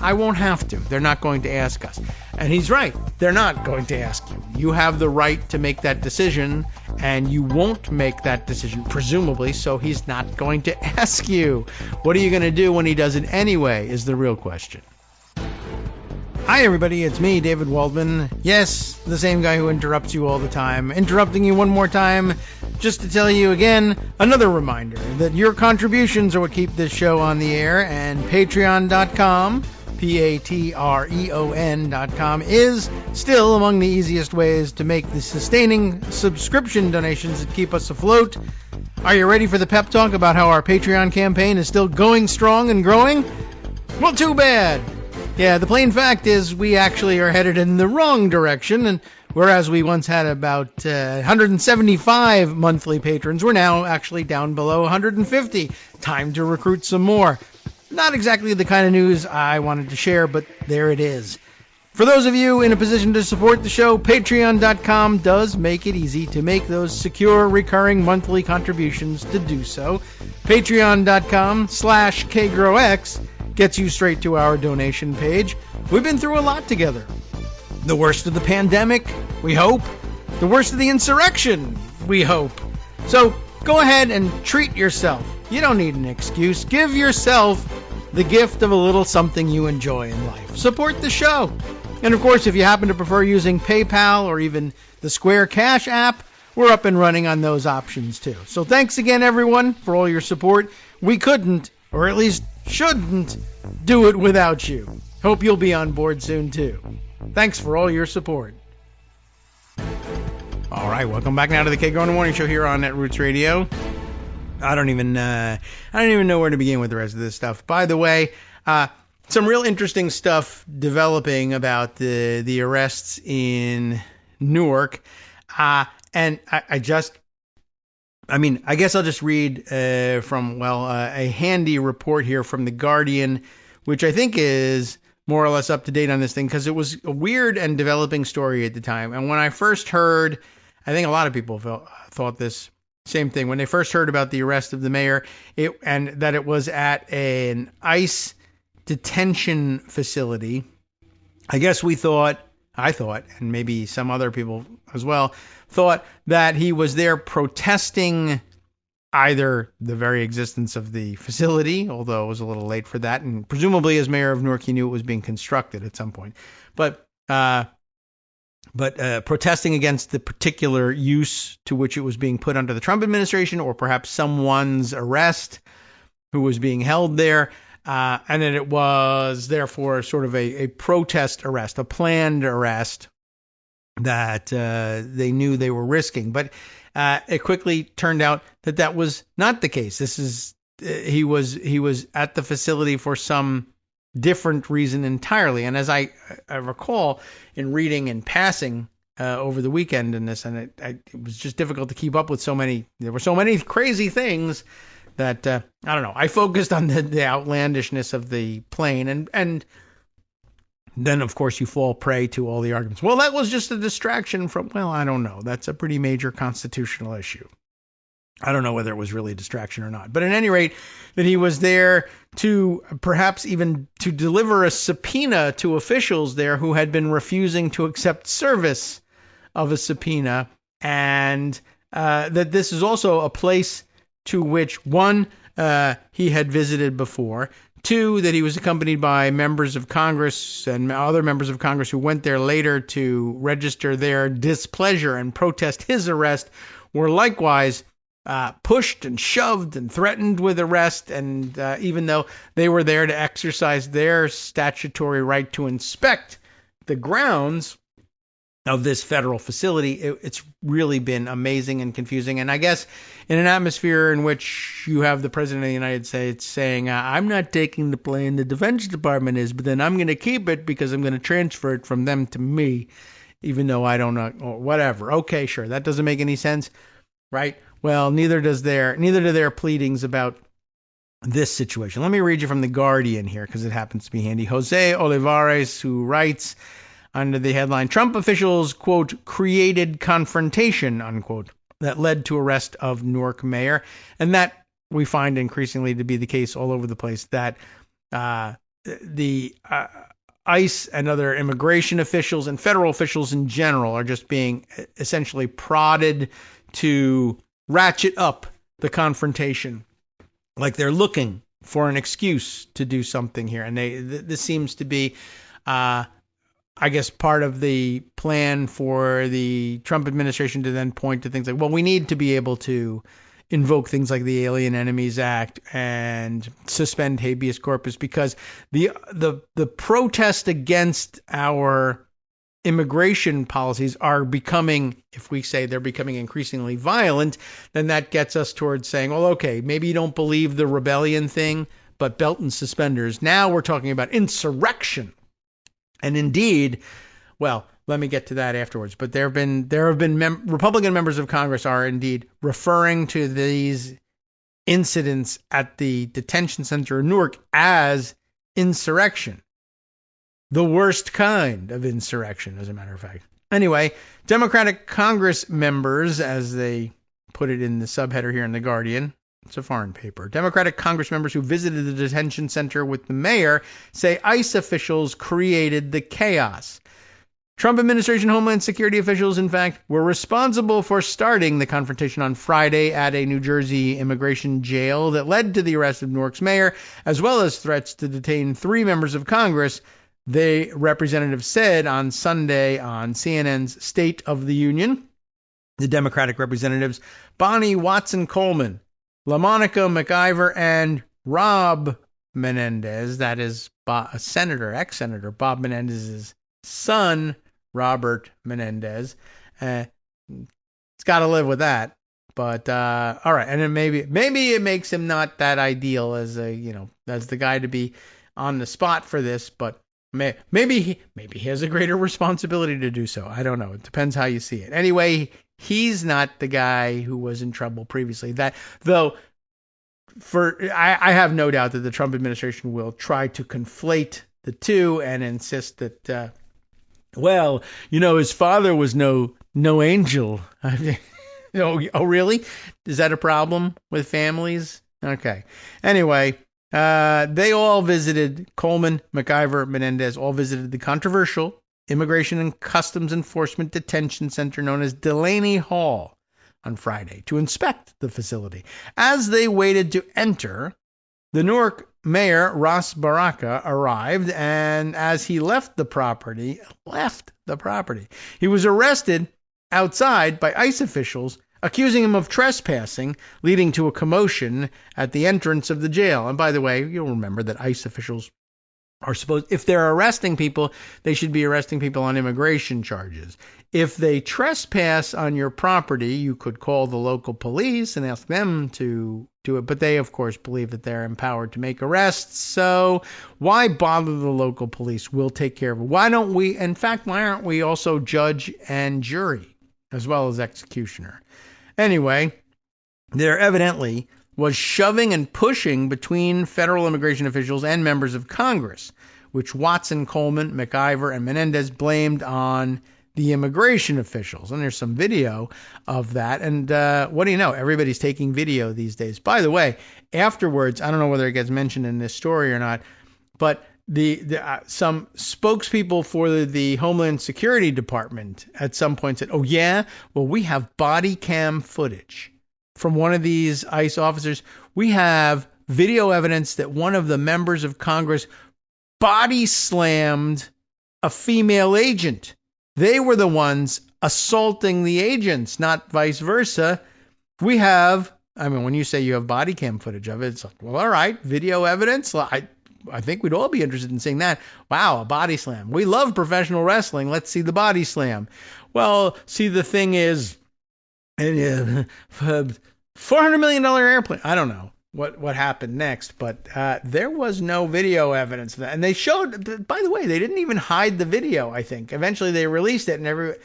I won't have to. They're not going to ask us. And he's right. They're not going to ask you. You have the right to make that decision, and you won't make that decision, presumably, so he's not going to ask you. What are you going to do when he does it anyway, is the real question. Hi, everybody. It's me, David Waldman. Yes, the same guy who interrupts you all the time. Interrupting you one more time just to tell you again, another reminder that your contributions are what keep this show on the air, and Patreon.com, Patreon.com, is still among the easiest ways to make the sustaining subscription donations that keep us afloat. Are you ready for the pep talk about how our Patreon campaign is still going strong and growing? Well, too bad. Yeah, the plain fact is we actually are headed in the wrong direction, and whereas we once had about 175 monthly patrons, we're now actually down below 150. Time to recruit some more. Not exactly the kind of news I wanted to share, but there it is. For those of you in a position to support the show, Patreon.com does make it easy to make those secure, recurring monthly contributions to do so. Patreon.com/KagroX gets you straight to our donation page. We've been through a lot together. The worst of the pandemic, we hope. The worst of the insurrection, we hope. So go ahead and treat yourself. You don't need an excuse. Give yourself the gift of a little something you enjoy in life. Support the show. And of course, if you happen to prefer using PayPal or even the Square Cash app, we're up and running on those options too. So thanks again, everyone, for all your support. We couldn't, or at least shouldn't, do it without you. Hope you'll be on board soon too. Thanks for all your support. All right, welcome back now to the Kagro in the Morning Show here on Netroots Radio. I don't even know where to begin with the rest of this stuff. By the way, some real interesting stuff developing about the arrests in Newark, and I guess I'll just read from a handy report here from The Guardian, which I think is more or less up to date on this thing, because it was a weird and developing story at the time. And when I first heard, I think a lot of people thought this same thing. When they first heard about the arrest of the mayor, and that it was at an ICE detention facility, I guess I thought, and maybe some other people as well, thought that he was there protesting either the very existence of the facility, although it was a little late for that, and presumably as mayor of Newark, he knew it was being constructed at some point, but protesting against the particular use to which it was being put under the Trump administration, or perhaps someone's arrest who was being held there, and that it was therefore sort of a protest arrest, a planned arrest that they knew they were risking. But it quickly turned out that was not the case. He was at the facility for some different reason entirely. And as I recall in reading in passing over the weekend in this, and it was just difficult to keep up with there were so many crazy things that, I don't know, I focused on the outlandishness of the plane, and then, of course, you fall prey to all the arguments. Well, that was just a distraction from, I don't know. That's a pretty major constitutional issue. I don't know whether it was really a distraction or not. But at any rate, that he was there to perhaps even to deliver a subpoena to officials there who had been refusing to accept service of a subpoena, and that this is also a place to which, one, he had visited before, two, that he was accompanied by members of Congress and other members of Congress who went there later to register their displeasure and protest his arrest, were likewise pushed and shoved and threatened with arrest, and even though they were there to exercise their statutory right to inspect the grounds of this federal facility, it's really been amazing and confusing. And I guess in an atmosphere in which you have the President of the United States saying, I'm not taking the plane, the Defense Department is, but then I'm going to keep it because I'm going to transfer it from them to me, even though I don't know, or whatever. Okay, sure, that doesn't make any sense. right? Well, neither do their pleadings about this situation. Let me read you from The Guardian here because it happens to be handy. Jose Olivares, who writes under the headline, Trump officials, quote, created confrontation, unquote, that led to arrest of Newark mayor. And that we find increasingly to be the case all over the place, that the ICE and other immigration officials and federal officials in general are just being essentially prodded to ratchet up the confrontation, like they're looking for an excuse to do something here. And this seems to be, I guess, part of the plan for the Trump administration to then point to things like, well, we need to be able to invoke things like the Alien Enemies Act and suspend habeas corpus because the protest against our immigration policies are becoming, if we say they're becoming increasingly violent, then that gets us towards saying, well, okay, maybe you don't believe the rebellion thing, but belt and suspenders. Now we're talking about insurrection. And indeed, well, let me get to that afterwards. But there have been Republican members of Congress are indeed referring to these incidents at the detention center in Newark as insurrection. The worst kind of insurrection, as a matter of fact. Anyway, Democratic Congress members, as they put it in the subheader here in The Guardian, it's a foreign paper. Democratic Congress members who visited the detention center with the mayor say ICE officials created the chaos. Trump administration Homeland Security officials, in fact, were responsible for starting the confrontation on Friday at a New Jersey immigration jail that led to the arrest of Newark's mayor, as well as threats to detain 3 members of Congress, the representative said on Sunday on CNN's State of the Union. The Democratic representatives Bonnie Watson-Coleman, LaMonica McIver, and Rob Menendez, that is ex-Senator Bob Menendez's son, Robert Menendez. It's got to live with that. But all right, and then maybe it makes him not that ideal as the guy to be on the spot for this. But maybe he has a greater responsibility to do so. I don't know. It depends how you see it. Anyway, he's not the guy who was in trouble previously. That though. I have no doubt that the Trump administration will try to conflate the two and insist that, his father was no angel. Oh, really? Is that a problem with families? Okay. Anyway, they all visited, Coleman, McIver, Menendez, all visited the controversial Immigration and Customs Enforcement Detention Center known as Delaney Hall on Friday to inspect the facility. As they waited to enter, the Newark mayor, Ras Baraka, arrived, and as he left the property, he was arrested outside by ICE officials, accusing him of trespassing, leading to a commotion at the entrance of the jail. And by the way, you'll remember that ICE officials are supposed, if they're arresting people, they should be arresting people on immigration charges. If they trespass on your property, you could call the local police and ask them to do it. But they, of course, believe that they're empowered to make arrests. So why bother the local police? We'll take care of it. Why aren't we also judge and jury as well as executioner? Anyway, there evidently was shoving and pushing between federal immigration officials and members of Congress, which Watson, Coleman, McIver, and Menendez blamed on the immigration officials. And there's some video of that. And what do you know? Everybody's taking video these days. By the way, afterwards, I don't know whether it gets mentioned in this story or not, but some spokespeople for the Homeland Security Department at some point said, oh, yeah, well, we have body cam footage from one of these ICE officers. We have video evidence that one of the members of Congress body slammed a female agent. They were the ones assaulting the agents, not vice versa. When you say you have body cam footage of it, it's like, well, all right, video evidence. I think we'd all be interested in seeing that. Wow, a body slam. We love professional wrestling. Let's see the body slam. Well, see, the thing is, $400 million airplane. I don't know what happened next, but there was no video evidence of that. And they showed, by the way, they didn't even hide the video, I think. Eventually they released it, and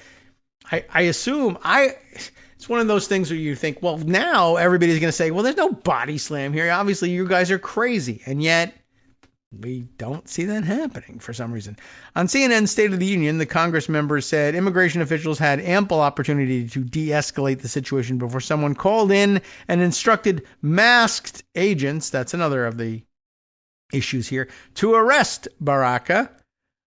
I assume, it's It's one of those things where you think, well, now everybody's going to say, well, there's no body slam here. Obviously, you guys are crazy. And yet, we don't see that happening for some reason. On CNN's State of the Union, the Congress members said immigration officials had ample opportunity to de-escalate the situation before someone called in and instructed masked agents, that's another of the issues here, to arrest Baraka.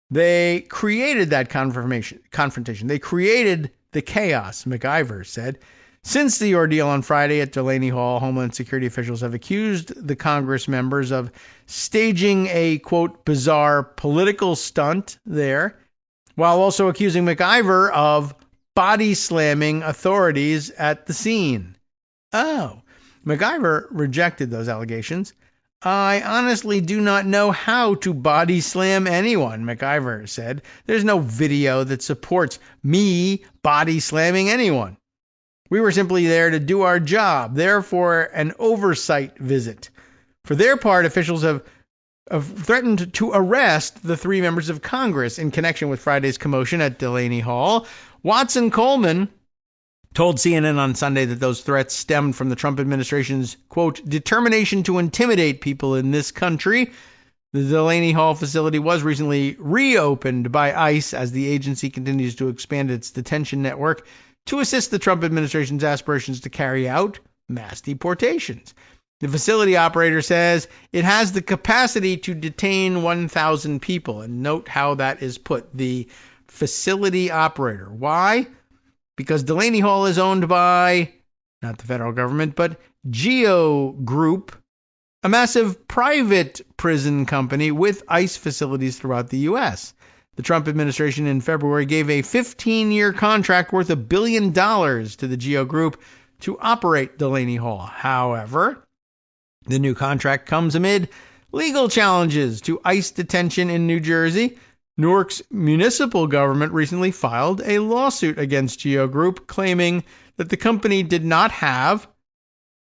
They created that confrontation. They created the chaos, McIver said. Since the ordeal on Friday at Delaney Hall, Homeland Security officials have accused the Congress members of staging a, quote, bizarre political stunt there, while also accusing McIver of body slamming authorities at the scene. Oh, McIver rejected those allegations. I honestly do not know how to body slam anyone, McIver said. There's no video that supports me body slamming anyone. We were simply there to do our job, therefore an oversight visit. For their part, officials have threatened to arrest the 3 members of Congress in connection with Friday's commotion at Delaney Hall. Watson Coleman told CNN on Sunday that those threats stemmed from the Trump administration's, quote, determination to intimidate people in this country. The Delaney Hall facility was recently reopened by ICE as the agency continues to expand its detention network to assist the Trump administration's aspirations to carry out mass deportations. The facility operator says it has the capacity to detain 1,000 people. And note how that is put, the facility operator. Why? Because Delaney Hall is owned by, not the federal government, but Geo Group, a massive private prison company with ICE facilities throughout the U.S. The Trump administration in February gave a 15-year contract worth $1 billion to the Geo Group to operate Delaney Hall. However, the new contract comes amid legal challenges to ICE detention in New Jersey. Newark's municipal government recently filed a lawsuit against Geo Group, claiming that the company did not have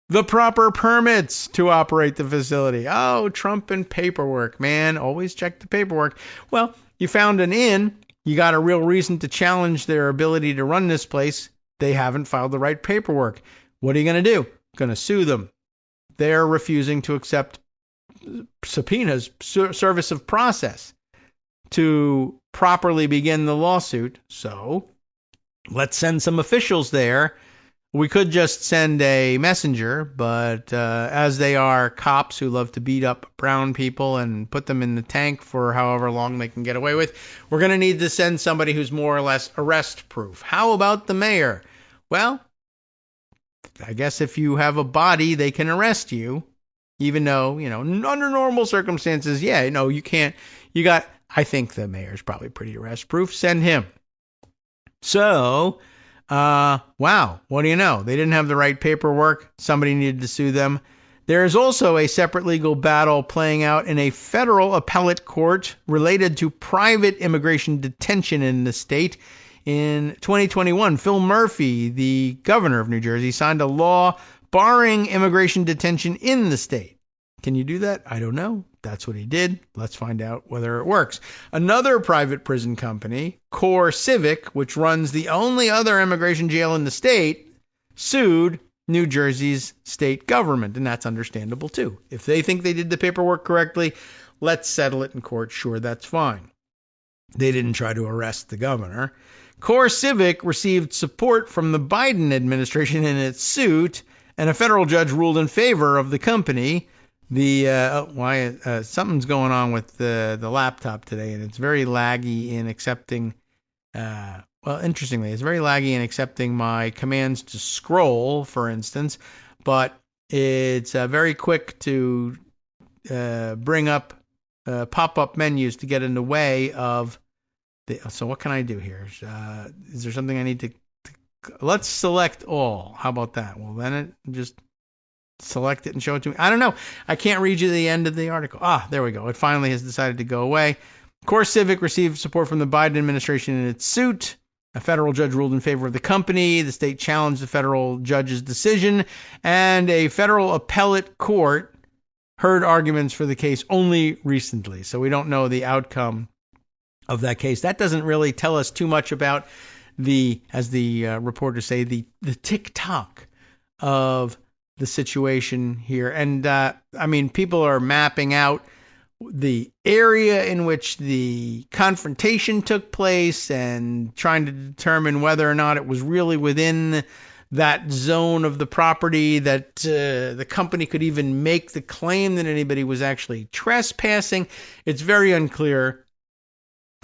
the proper permits to operate the facility. Oh, Trump and paperwork, man. Always check the paperwork. Well, you found an inn. You got a real reason to challenge their ability to run this place. They haven't filed the right paperwork. What are you going to do? Going to sue them. They're refusing to accept subpoenas, service of process, to properly begin the lawsuit. So let's send some officials there. We could just send a messenger, but as they are cops who love to beat up brown people and put them in the tank for however long they can get away with, we're going to need to send somebody who's more or less arrest proof. How about the mayor? Well, I guess if you have a body, they can arrest you, even though, under normal circumstances, you can't. I think the mayor's probably pretty arrest proof. Send him. So, wow, what do you know? They didn't have the right paperwork. Somebody needed to sue them. There is also a separate legal battle playing out in a federal appellate court related to private immigration detention in the state. In 2021, Phil Murphy, the governor of New Jersey, signed a law barring immigration detention in the state. Can you do that? I don't know. That's what he did. Let's find out whether it works. Another private prison company, Core Civic, which runs the only other immigration jail in the state, sued New Jersey's state government, and that's understandable too. If they think they did the paperwork correctly, let's settle it in court. Sure, that's fine. They didn't try to arrest the governor. Core Civic received support from the Biden administration in its suit, and a federal judge ruled in favor of the company. Something's going on with the laptop today, and it's very laggy in accepting. Interestingly, it's very laggy in accepting my commands to scroll, for instance, but it's very quick to bring up pop-up menus to get in the way of. So what can I do here? Is there something I need to? Let's select all. How about that? Well, then it just select it and show it to me. I don't know. I can't read you the end of the article. There we go. It finally has decided to go away. Core Civic received support from the Biden administration in its suit. A federal judge ruled in favor of the company. The state challenged the federal judge's decision, and a federal appellate court heard arguments for the case only recently. So we don't know the outcome of that case. That doesn't really tell us too much about as the reporters say, the tick-tock of the situation here. And, people are mapping out the area in which the confrontation took place and trying to determine whether or not it was really within that zone of the property that the company could even make the claim that anybody was actually trespassing. It's very unclear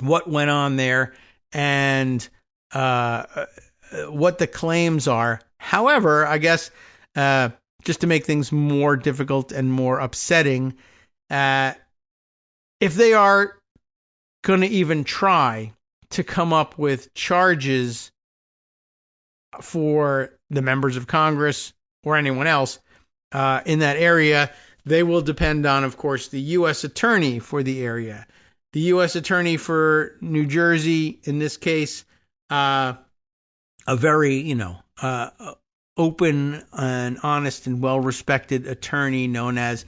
what went on there and what the claims are. However, I guess just to make things more difficult and more upsetting, if they are going to even try to come up with charges for the members of Congress or anyone else in that area, they will depend on, of course, the U.S. attorney for the area. The U.S. attorney for New Jersey, in this case, a very, open and honest and well-respected attorney known as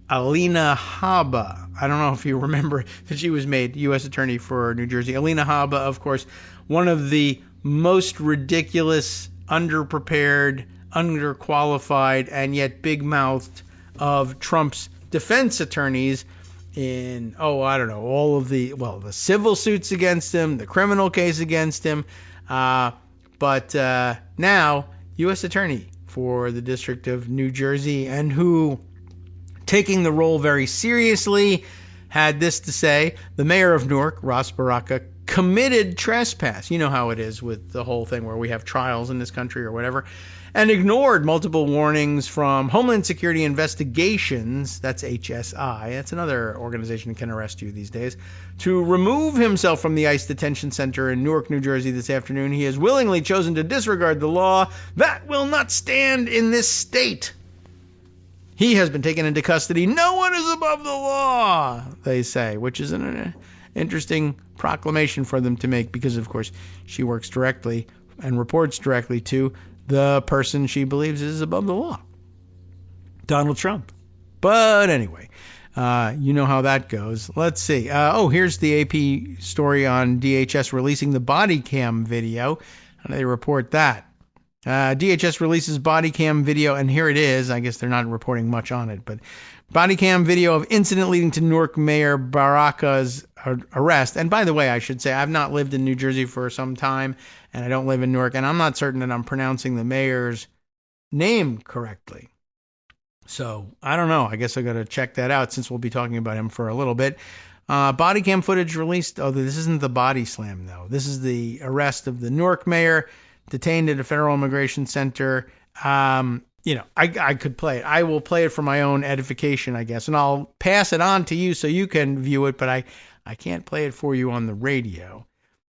Alina Habba. I don't know if you remember that she was made U.S. Attorney for New Jersey. Alina Habba, of course, one of the most ridiculous, underprepared, underqualified, and yet big-mouthed of Trump's defense attorneys in, all of the civil suits against him, the criminal case against him. But now, U.S. Attorney for the District of New Jersey, and who, taking the role very seriously, had this to say: the mayor of Newark, Ras Baraka, committed trespass. You know how it is with the whole thing where we have trials in this country or whatever, and ignored multiple warnings from Homeland Security Investigations, that's HSI, that's another organization that can arrest you these days, to remove himself from the ICE detention center in Newark, New Jersey this afternoon. He has willingly chosen to disregard the law. That will not stand in this state. He has been taken into custody. No one is above the law, they say, which is an interesting proclamation for them to make because, of course, she works directly and reports directly to the person she believes is above the law, Donald Trump. But anyway, you know how that goes. Let's see. Here's the AP story on DHS releasing the body cam video. How do they report that? DHS releases body cam video, and here it is. I guess they're not reporting much on it, but body cam video of incident leading to Newark Mayor Baraka's arrest. And by the way, I should say I've not lived in New Jersey for some time, and I don't live in Newark, and I'm not certain that I'm pronouncing the mayor's name correctly. So I don't know. I guess I got to check that out since we'll be talking about him for a little bit. Body cam footage released. Oh, this isn't the body slam, though. This is the arrest of the Newark mayor, detained at a federal immigration center. I could play it. I will play it for my own edification, I guess, and I'll pass it on to you so you can view it, but I can't play it for you on the radio.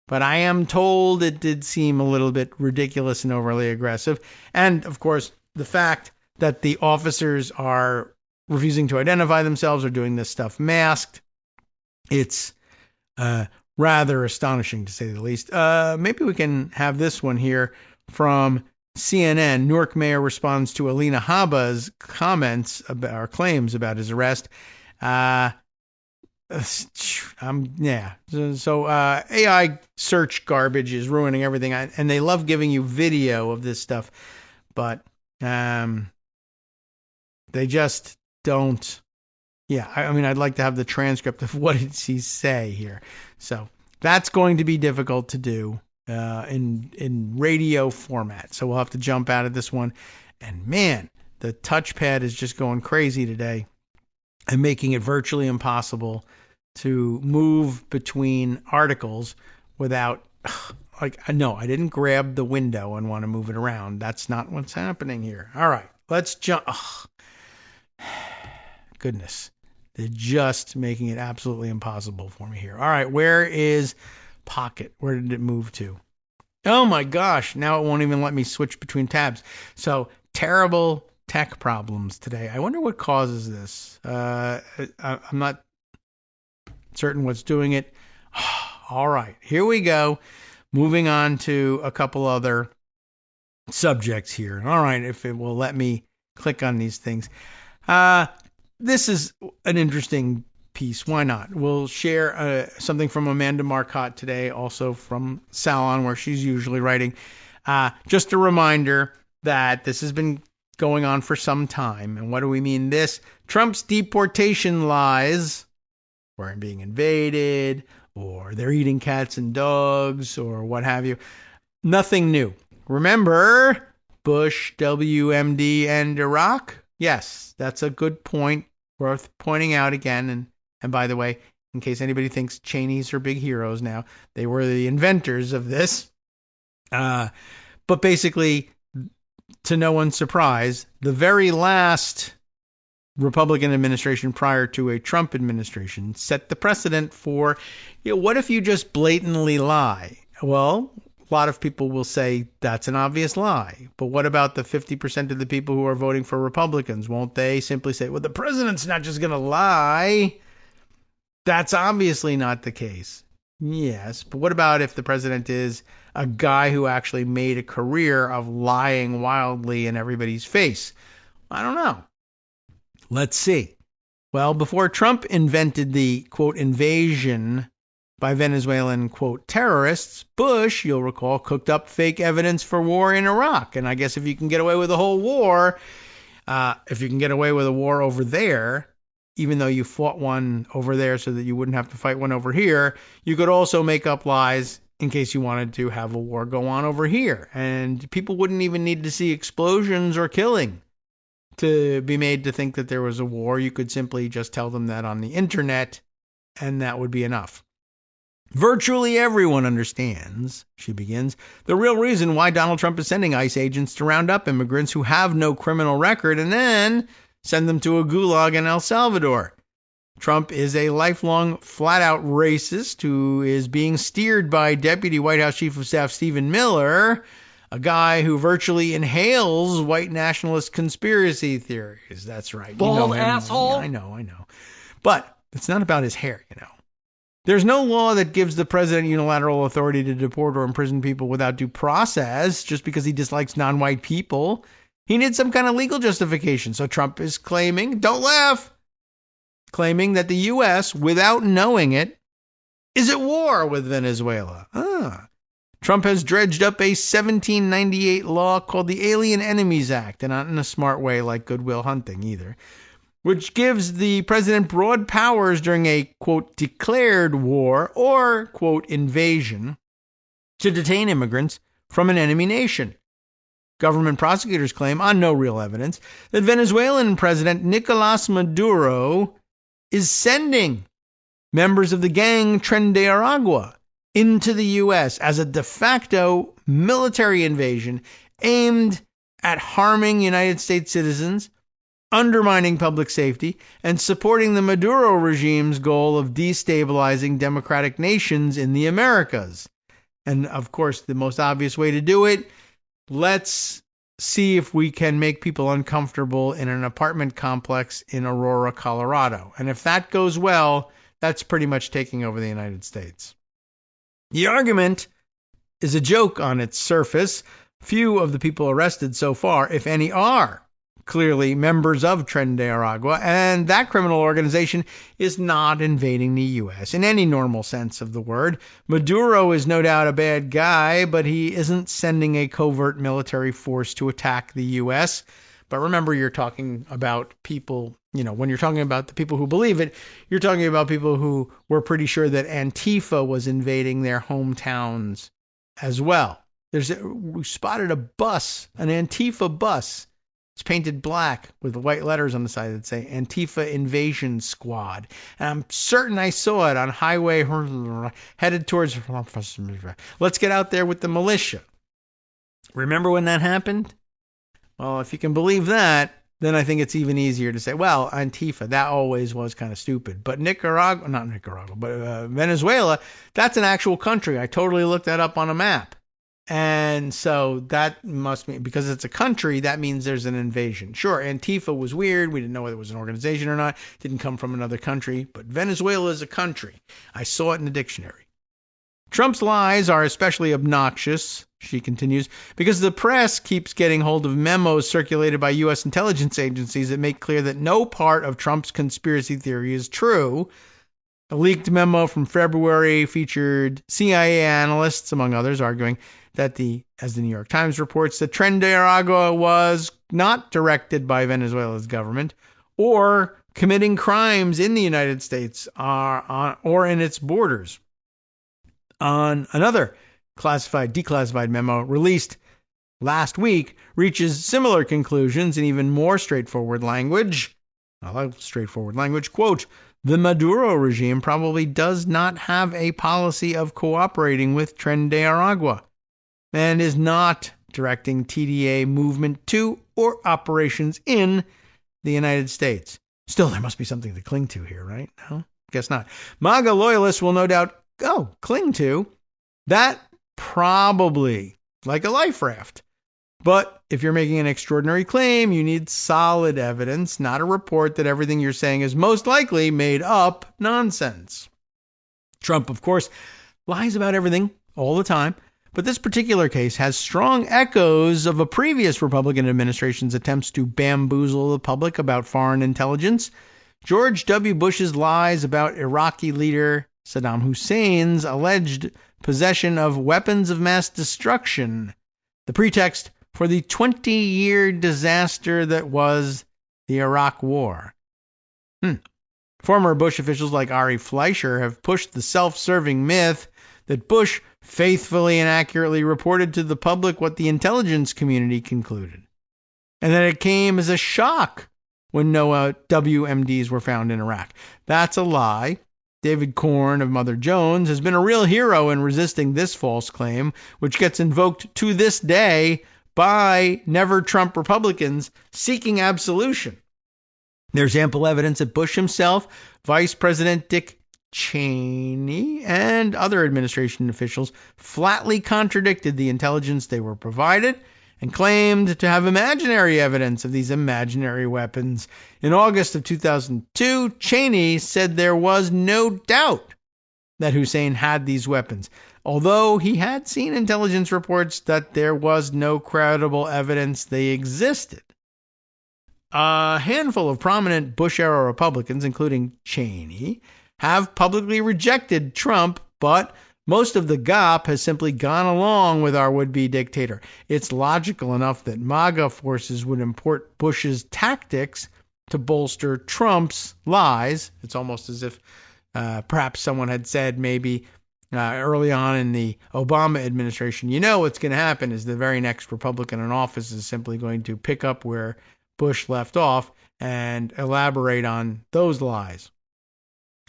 But I am told it did seem a little bit ridiculous and overly aggressive. And, of course, the fact that the officers are refusing to identify themselves or doing this stuff masked, it's rather astonishing, to say the least. Maybe we can have this one here from CNN. Newark mayor responds to Alina Habba's comments about, or claims about his arrest. So AI search garbage is ruining everything, and they love giving you video of this stuff, but they just don't. Yeah, I'd like to have the transcript of what did he say here. So that's going to be difficult to do in radio format. So we'll have to jump out of this one. And man, the touchpad is just going crazy today and making it virtually impossible to move between articles without, no, I didn't grab the window and want to move it around. That's not what's happening here. All right, let's jump. Goodness. They're just making it absolutely impossible for me here. All right, where is Pocket? Where did it move to? Oh my gosh, now it won't even let me switch between tabs. So terrible tech problems today. I wonder what causes this. I'm not certain what's doing it. All right, here we go. Moving on to a couple other subjects here. All right, if it will let me click on these things. This is an interesting piece. Why not? We'll share something from Amanda Marcotte today, also from Salon, where she's usually writing. Just a reminder that this has been going on for some time. And what do we mean this? Trump's deportation lies, we're being invaded, or they're eating cats and dogs, or what have you. Nothing new. Remember Bush, WMD, and Iraq? Yes, that's a good point, worth pointing out again. And by the way, in case anybody thinks Cheney's are big heroes now, they were the inventors of this. But basically, to no one's surprise, the very last Republican administration prior to a Trump administration set the precedent for, what if you just blatantly lie? Well, a lot of people will say that's an obvious lie. But what about the 50% of the people who are voting for Republicans? Won't they simply say, well, the president's not just going to lie? That's obviously not the case. Yes, but what about if the president is a guy who actually made a career of lying wildly in everybody's face? I don't know. Let's see. Well, before Trump invented the, quote, invasion by Venezuelan, quote, terrorists, Bush, you'll recall, cooked up fake evidence for war in Iraq. And I guess if you can get away with a whole war, if you can get away with a war over there, even though you fought one over there so that you wouldn't have to fight one over here, you could also make up lies in case you wanted to have a war go on over here. And people wouldn't even need to see explosions or killing to be made to think that there was a war. You could simply just tell them that on the internet, and that would be enough. Virtually everyone understands, she begins, the real reason why Donald Trump is sending ICE agents to round up immigrants who have no criminal record and then send them to a gulag in El Salvador. Trump is a lifelong, flat-out racist who is being steered by Deputy White House Chief of Staff Stephen Miller, a guy who virtually inhales white nationalist conspiracy theories. That's right. Bald asshole. I know. But it's not about his hair, There's no law that gives the president unilateral authority to deport or imprison people without due process just because he dislikes non-white people. He needs some kind of legal justification. So Trump is claiming, don't laugh, claiming that the U.S., without knowing it, is at war with Venezuela. Trump has dredged up a 1798 law called the Alien Enemies Act, and not in a smart way like Good Will Hunting either, which gives the president broad powers during a, quote, declared war or, quote, invasion to detain immigrants from an enemy nation. Government prosecutors claim, on no real evidence, that Venezuelan President Nicolas Maduro is sending members of the gang Tren de Aragua into the U.S. as a de facto military invasion aimed at harming United States citizens, undermining public safety, and supporting the Maduro regime's goal of destabilizing democratic nations in the Americas. And, of course, the most obvious way to do it, let's see if we can make people uncomfortable in an apartment complex in Aurora, Colorado. And if that goes well, that's pretty much taking over the United States. The argument is a joke on its surface. Few of the people arrested so far, if any, are clearly members of Tren de Aragua, and that criminal organization is not invading the U.S. in any normal sense of the word. Maduro is no doubt a bad guy, but he isn't sending a covert military force to attack the U.S. But remember, you're talking about people, when you're talking about the people who believe it, you're talking about people who were pretty sure that Antifa was invading their hometowns as well. We spotted a bus, an Antifa bus. It's painted black with white letters on the side that say Antifa Invasion Squad. And I'm certain I saw it on highway headed towards... Let's get out there with the militia. Remember when that happened? Well, if you can believe that, then I think it's even easier to say, well, Antifa, that always was kind of stupid. But Venezuela, that's an actual country. I totally looked that up on a map. And so that must mean, because it's a country, that means there's an invasion. Sure, Antifa was weird. We didn't know whether it was an organization or not. It didn't come from another country. But Venezuela is a country. I saw it in the dictionary. Trump's lies are especially obnoxious, she continues, because the press keeps getting hold of memos circulated by U.S. intelligence agencies that make clear that no part of Trump's conspiracy theory is true. A leaked memo from February featured CIA analysts, among others, arguing that as the New York Times reports, the Tren de Aragua was not directed by Venezuela's government or committing crimes in the United States or in its borders. On another declassified memo released last week reaches similar conclusions in even more straightforward language. Quote, the Maduro regime probably does not have a policy of cooperating with Tren de Aragua and is not directing TDA movement to or operations in the United States. Still, there must be something to cling to here, right? No? Guess not. MAGA loyalists will no doubt cling to that, probably like a life raft. But if you're making an extraordinary claim, you need solid evidence, not a report that everything you're saying is most likely made up nonsense. Trump, of course, lies about everything all the time, but this particular case has strong echoes of a previous Republican administration's attempts to bamboozle the public about foreign intelligence. George W. Bush's lies about Iraqi leader Saddam Hussein's alleged possession of weapons of mass destruction, the pretext for the 20-year disaster that was the Iraq War. Former Bush officials like Ari Fleischer have pushed the self-serving myth that Bush faithfully and accurately reported to the public what the intelligence community concluded, and that it came as a shock when no WMDs were found in Iraq. That's a lie. David Korn of Mother Jones has been a real hero in resisting this false claim, which gets invoked to this day by never-Trump Republicans seeking absolution. There's ample evidence that Bush himself, Vice President Dick Cheney, and other administration officials flatly contradicted the intelligence they were provided and claimed to have imaginary evidence of these imaginary weapons. In August of 2002, Cheney said there was no doubt that Hussein had these weapons, although he had seen intelligence reports that there was no credible evidence they existed. A handful of prominent Bush-era Republicans, including Cheney, have publicly rejected Trump, but most of the GOP has simply gone along with our would-be dictator. It's logical enough that MAGA forces would import Bush's tactics to bolster Trump's lies. It's almost as if perhaps someone had said maybe early on in the Obama administration, what's going to happen is the very next Republican in office is simply going to pick up where Bush left off and elaborate on those lies.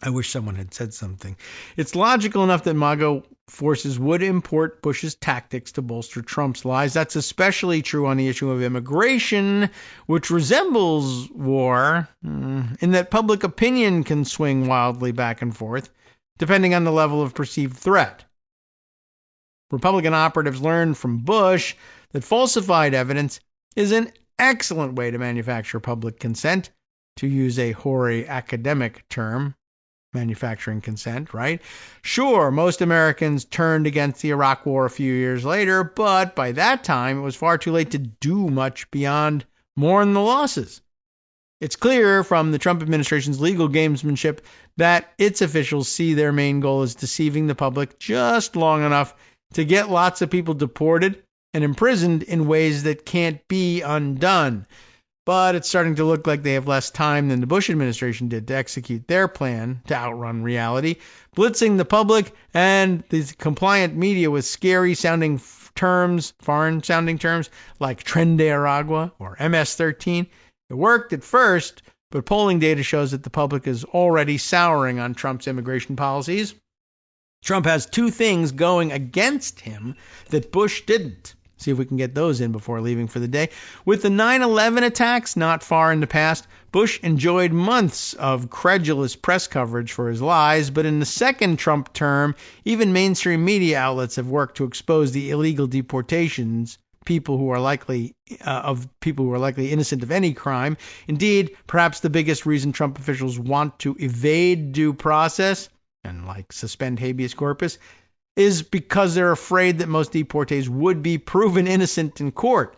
I wish someone had said something. It's logical enough that MAGA forces would import Bush's tactics to bolster Trump's lies. That's especially true on the issue of immigration, which resembles war in that public opinion can swing wildly back and forth, depending on the level of perceived threat. Republican operatives learned from Bush that falsified evidence is an excellent way to manufacture public consent, to use a hoary academic term. Manufacturing consent, right? Sure, most Americans turned against the Iraq War a few years later, but by that time it was far too late to do much beyond mourn the losses. It's clear from the Trump administration's legal gamesmanship that its officials see their main goal as deceiving the public just long enough to get lots of people deported and imprisoned in ways that can't be undone. But it's starting to look like they have less time than the Bush administration did to execute their plan to outrun reality, blitzing the public and the compliant media with scary-sounding terms, foreign-sounding terms, like Tren de Aragua or MS-13. It worked at first, but polling data shows that the public is already souring on Trump's immigration policies. Trump has two things going against him that Bush didn't. See if we can get those in before leaving for the day. With the 9/11 attacks not far in the past, Bush enjoyed months of credulous press coverage for his lies, but in the second Trump term, even mainstream media outlets have worked to expose the illegal deportations people who are likely innocent of any crime. Indeed, perhaps the biggest reason Trump officials want to evade due process and suspend habeas corpus is because they're afraid that most deportees would be proven innocent in court.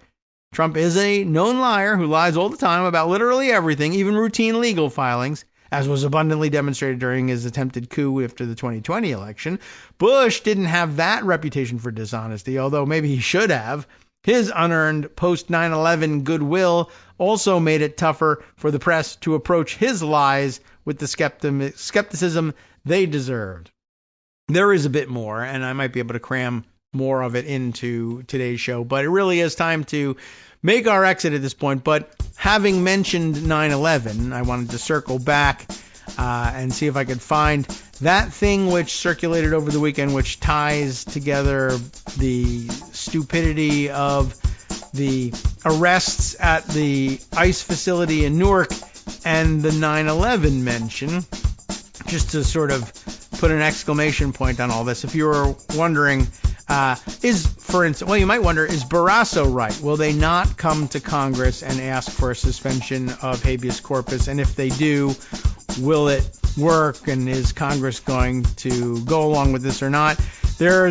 Trump is a known liar who lies all the time about literally everything, even routine legal filings, as was abundantly demonstrated during his attempted coup after the 2020 election. Bush didn't have that reputation for dishonesty, although maybe he should have. His unearned post-9/11 goodwill also made it tougher for the press to approach his lies with the skepticism they deserved. There is a bit more, and I might be able to cram more of it into today's show, but it really is time to make our exit at this point. But having mentioned 9/11, I wanted to circle back and see if I could find that thing which circulated over the weekend, which ties together the stupidity of the arrests at the ICE facility in Newark and the 9/11 mention, just to sort of put an exclamation point on all this. If you were wondering, you might wonder, is Barrasso right? Will they not come to Congress and ask for a suspension of habeas corpus? And if they do, will it work? And is Congress going to go along with this or not? There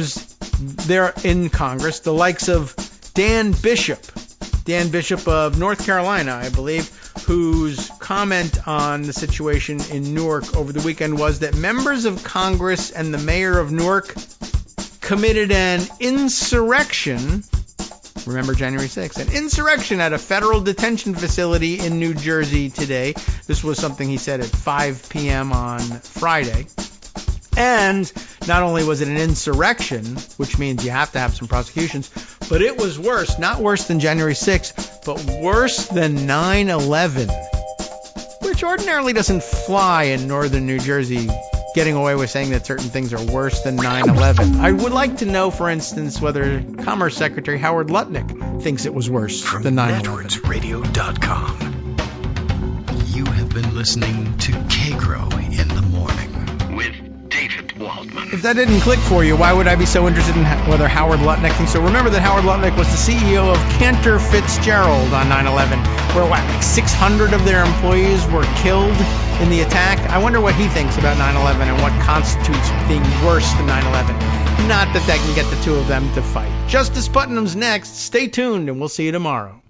in Congress the likes of Dan Bishop of North Carolina, I believe, whose comment on the situation in Newark over the weekend was that members of Congress and the mayor of Newark committed an insurrection. Remember January 6th, an insurrection at a federal detention facility in New Jersey today. This was something he said at 5 p.m. on Friday. And not only was it an insurrection, which means you have to have some prosecutions, but it was worse, not worse than January 6th, but worse than 9/11, which ordinarily doesn't fly in northern New Jersey, getting away with saying that certain things are worse than 9/11. I would like to know, for instance, whether Commerce Secretary Howard Lutnick thinks it was worse than 9/11. FromNetworksRadio.com. You have been listening to Kagro in the Morning with David Waldman. If that didn't click for you, why would I be so interested in whether Howard Lutnick thinks so? Remember that Howard Lutnick was the CEO of Cantor Fitzgerald on 9/11, where like 600 of their employees were killed in the attack. I wonder what he thinks about 9/11 and what constitutes being worse than 9/11. Not that can get the two of them to fight. Justice Putnam's next. Stay tuned, and we'll see you tomorrow.